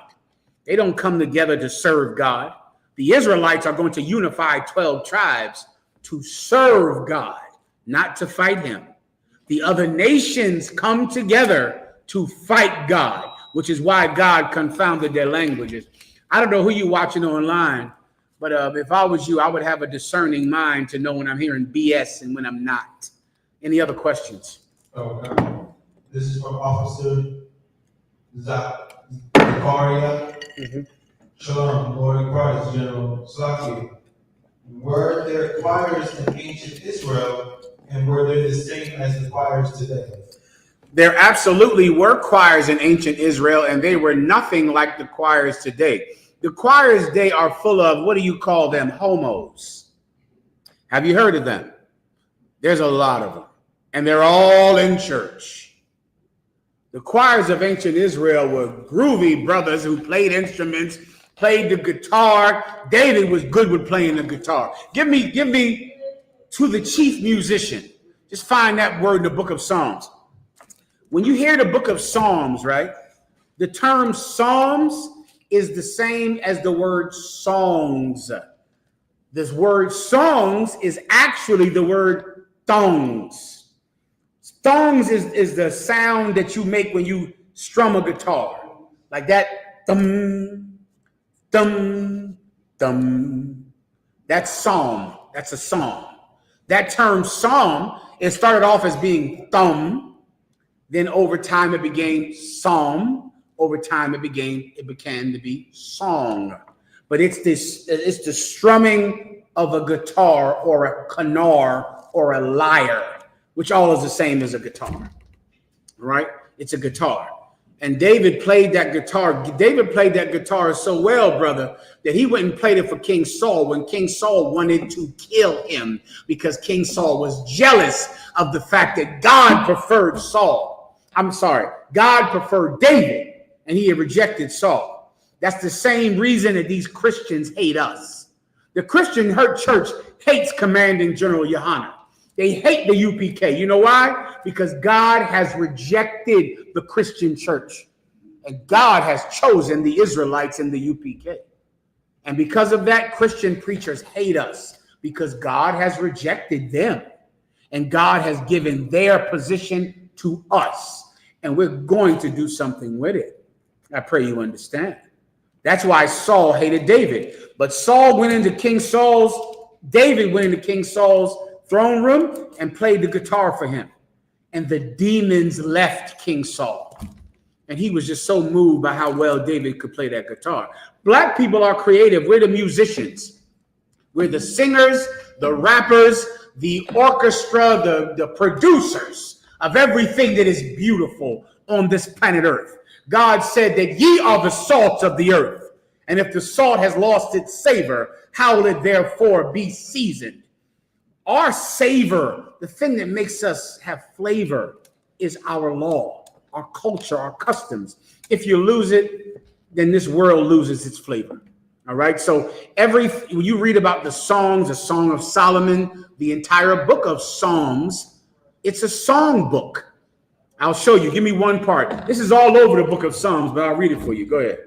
They don't come together to serve God. The Israelites are going to unify 12 tribes to serve God, not to fight him. The other nations come together to fight God, which is why God confounded their languages. I don't know who you're watching online, but if I was you, I would have a discerning mind to know when I'm hearing BS and when I'm not. Any other questions? Okay. This is from Officer Zakaria. Shalom, Lord in Christ, General Slaki. Were there choirs in ancient Israel, and were they the same as the choirs today? There absolutely were choirs in ancient Israel, and they were nothing like the choirs today. The choirs today are full of, what do you call them, homos. Have you heard of them? There's a lot of them, and they're all in church. The choirs of ancient Israel were groovy brothers who played instruments, played the guitar. David was good with playing the guitar. Give me to the chief musician. Just find that word in the book of Psalms. When you hear the book of Psalms, right, the term Psalms is the same as the word songs. This word songs is actually the word thongs. Thongs is the sound that you make when you strum a guitar. Like that, thum, thum, thum. That's psalm. That's a psalm. That term psalm, it started off as being thumb. Then over time it became psalm. Over time it began to be song. But it's the strumming of a guitar or a kanar or a lyre, which all is the same as a guitar. Right? It's a guitar. And David played that guitar. David played that guitar so well, brother, that he went and played it for King Saul when King Saul wanted to kill him because King Saul was jealous of the fact that God preferred God preferred David, and he had rejected Saul. That's the same reason that these Christians hate us. The Christian church hates Commanding General YAHANNA. They hate the UPK. You know why? Because God has rejected the Christian church. And God has chosen the Israelites in the UPK. And because of that, Christian preachers hate us because God has rejected them and God has given their position to us. And we're going to do something with it. I pray you understand. That's why Saul hated David. But David went into King Saul's throne room and played the guitar for him. And the demons left King Saul. And he was just so moved by how well David could play that guitar. Black people are creative. We're the musicians. We're the singers, the rappers, the orchestra, the producers of everything that is beautiful on this planet Earth. God said that ye are the salt of the earth. And if the salt has lost its savor, how will it therefore be seasoned? Our savor, the thing that makes us have flavor, is our law, our culture, our customs. If you lose it, then this world loses its flavor. All right. So when you read about the songs, the Song of Solomon, the entire book of Psalms, it's a song book. I'll show you. Give me one part. This is all over the book of Psalms, but I'll read it for you. Go ahead.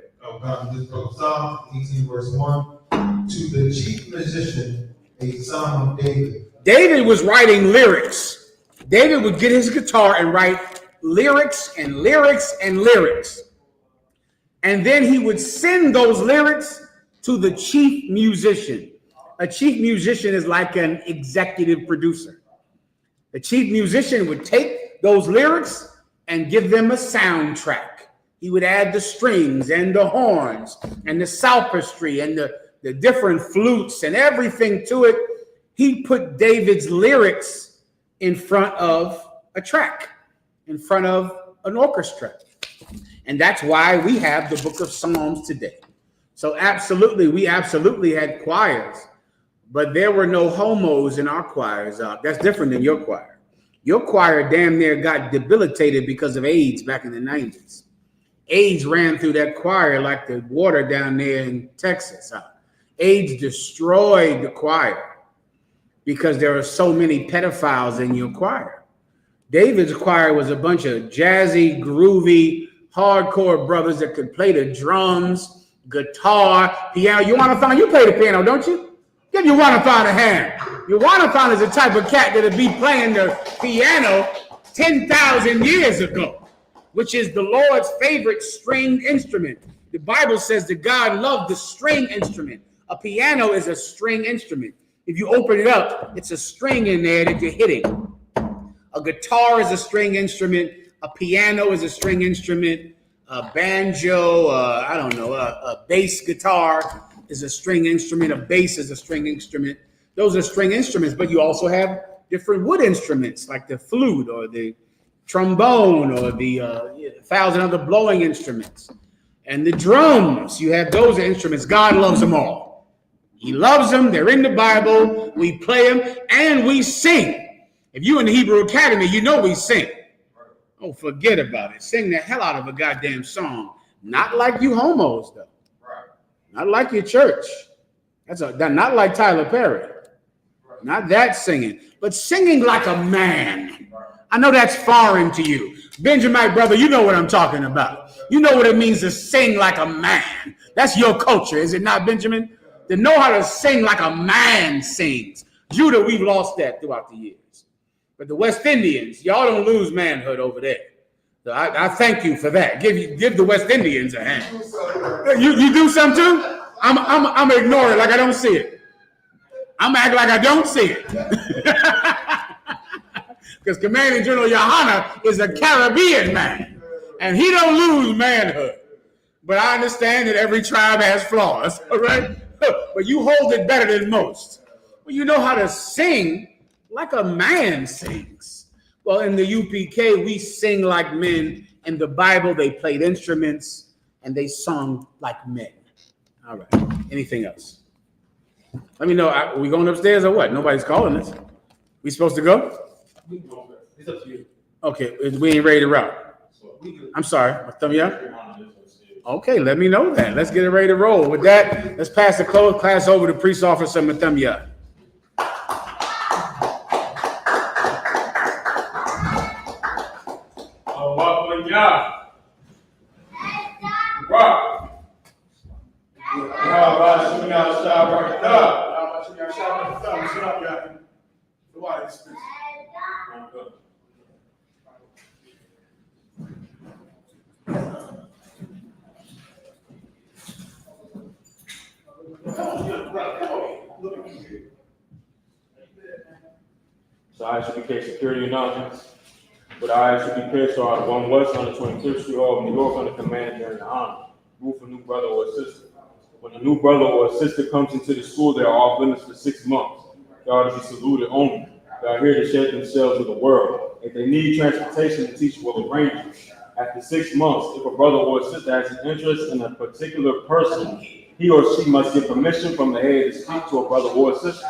This book of Psalms, 18 verse 1, to the chief musician, a psalm of David. David was writing lyrics. David would get his guitar and write lyrics and lyrics and lyrics. And then he would send those lyrics to the chief musician. A chief musician is like an executive producer. The chief musician would take those lyrics and give them a soundtrack. He would add the strings and the horns and the psalmistry and the different flutes and everything to it. He put David's lyrics in front of a track, in front of an orchestra. And that's why we have the book of Psalms today. So we absolutely had choirs, but there were no homos in our choirs. That's different than your choir. Your choir damn near got debilitated because of AIDS back in the 90s. AIDS ran through that choir like the water down there in Texas. AIDS destroyed the choir because there are so many pedophiles in your choir. David's choir was a bunch of jazzy, groovy, hardcore brothers that could play the drums, guitar, piano. Yohanathan, you play the piano, don't you? Give Yohanathan a hand. Yohanathan is the type of cat that'd be playing the piano 10,000 years ago, which is the Lord's favorite stringed instrument. The Bible says that God loved the string instrument. A piano is a string instrument. If you open it up, it's a string in there that you're hitting. A guitar is a string instrument. A piano is a string instrument. A banjo, a bass guitar is a string instrument. A bass is a string instrument. Those are string instruments, but you also have different wood instruments like the flute or the trombone or the 1,000 other blowing instruments. And the drums, you have those instruments. God loves them all. He loves them. They're in the Bible. We play them and we sing. If you're in the Hebrew Academy, you know we sing. Oh, forget about it. Sing the hell out of a goddamn song. Not like you homos, though. Not like your church. That's not like Tyler Perry. Not that singing, but singing like a man. I know that's foreign to you. Benjamin, brother, you know what I'm talking about. You know what it means to sing like a man. That's your culture, is it not, Benjamin? To know how to sing like a man sings. Judah, we've lost that throughout the years. But the West Indians, y'all don't lose manhood over there. So I thank you for that. Give the West Indians a hand. You do something too? I'm ignore it like I don't see it. I'm act like I don't see it. Because Commanding General YAHANNA is a Caribbean man, and he don't lose manhood. But I understand that every tribe has flaws, all right? But you hold it better than most. Well, you know how to sing like a man sings. Well, in the UPK, we sing like men. In the Bible, they played instruments, and they sung like men. All right. Anything else? Let me know. Are we going upstairs or what? Nobody's calling us. We supposed to go? It's up to you. Okay, we ain't ready to route. I'm sorry. Thumb you up? Okay, let me know that. Let's get it ready to roll. With that, let's pass the class over to Priest Officer Mathemya. Rock. So I.S.U.P.K security announcements. With I.S.U.P.K started 1 West on the 25th Street Hall of New York under command during the honor. Move for new brother or sister. When a new brother or sister comes into the school, they are off limits for 6 months. They are to be saluted only. They are here to share themselves with the world. If they need transportation, the teacher will arrange it. After 6 months, if a brother or sister has an interest in a particular person, he or she must get permission from the head to speak to a brother or sister.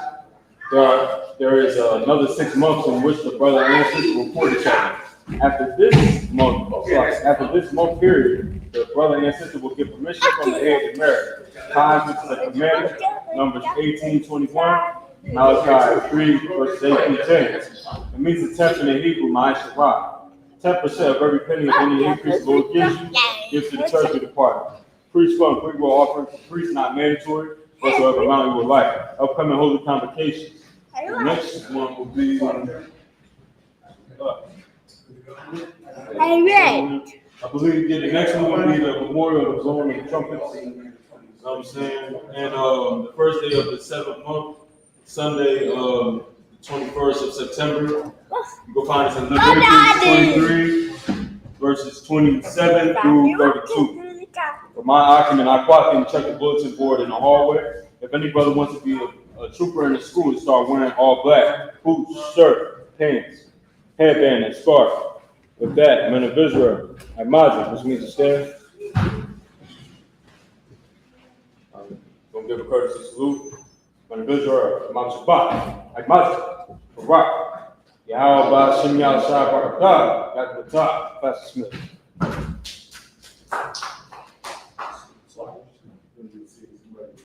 There is another 6 months in which the brother and sister will report each other. After this month period, the brother and sister will get permission from the head to marry. Times which is a commandment, Numbers 18:21, Malachi 3, verses 8 through 10. It means the tenth in the Hebrew, Mahayaman. 10% of every penny of any increase the Lord gives to the church of the party. Priest fund, free will offering for priests not mandatory, whatsoever amount you would like. Upcoming holy convocations. The next one will be. I believe the next one will be the memorial of blowing of the trumpets. You know what I'm saying? And the first day of the 7th month, Sunday, the 21st of September. You go find us in Leviticus 23, verses 27 through 32. For my occupant, I quietly check the bulletin board in the hallway. If any brother wants to be a trooper in the school, to start wearing all black, boots, shirt, pants, headband, and scarf. With that, men of Israel, Imagine, which means to stand. Gonna give a courtesy salute. Men of Israel, Imagine, Barak, Yahweh, Shem Yahshua, Barakah, Got the top, Pastor Smith.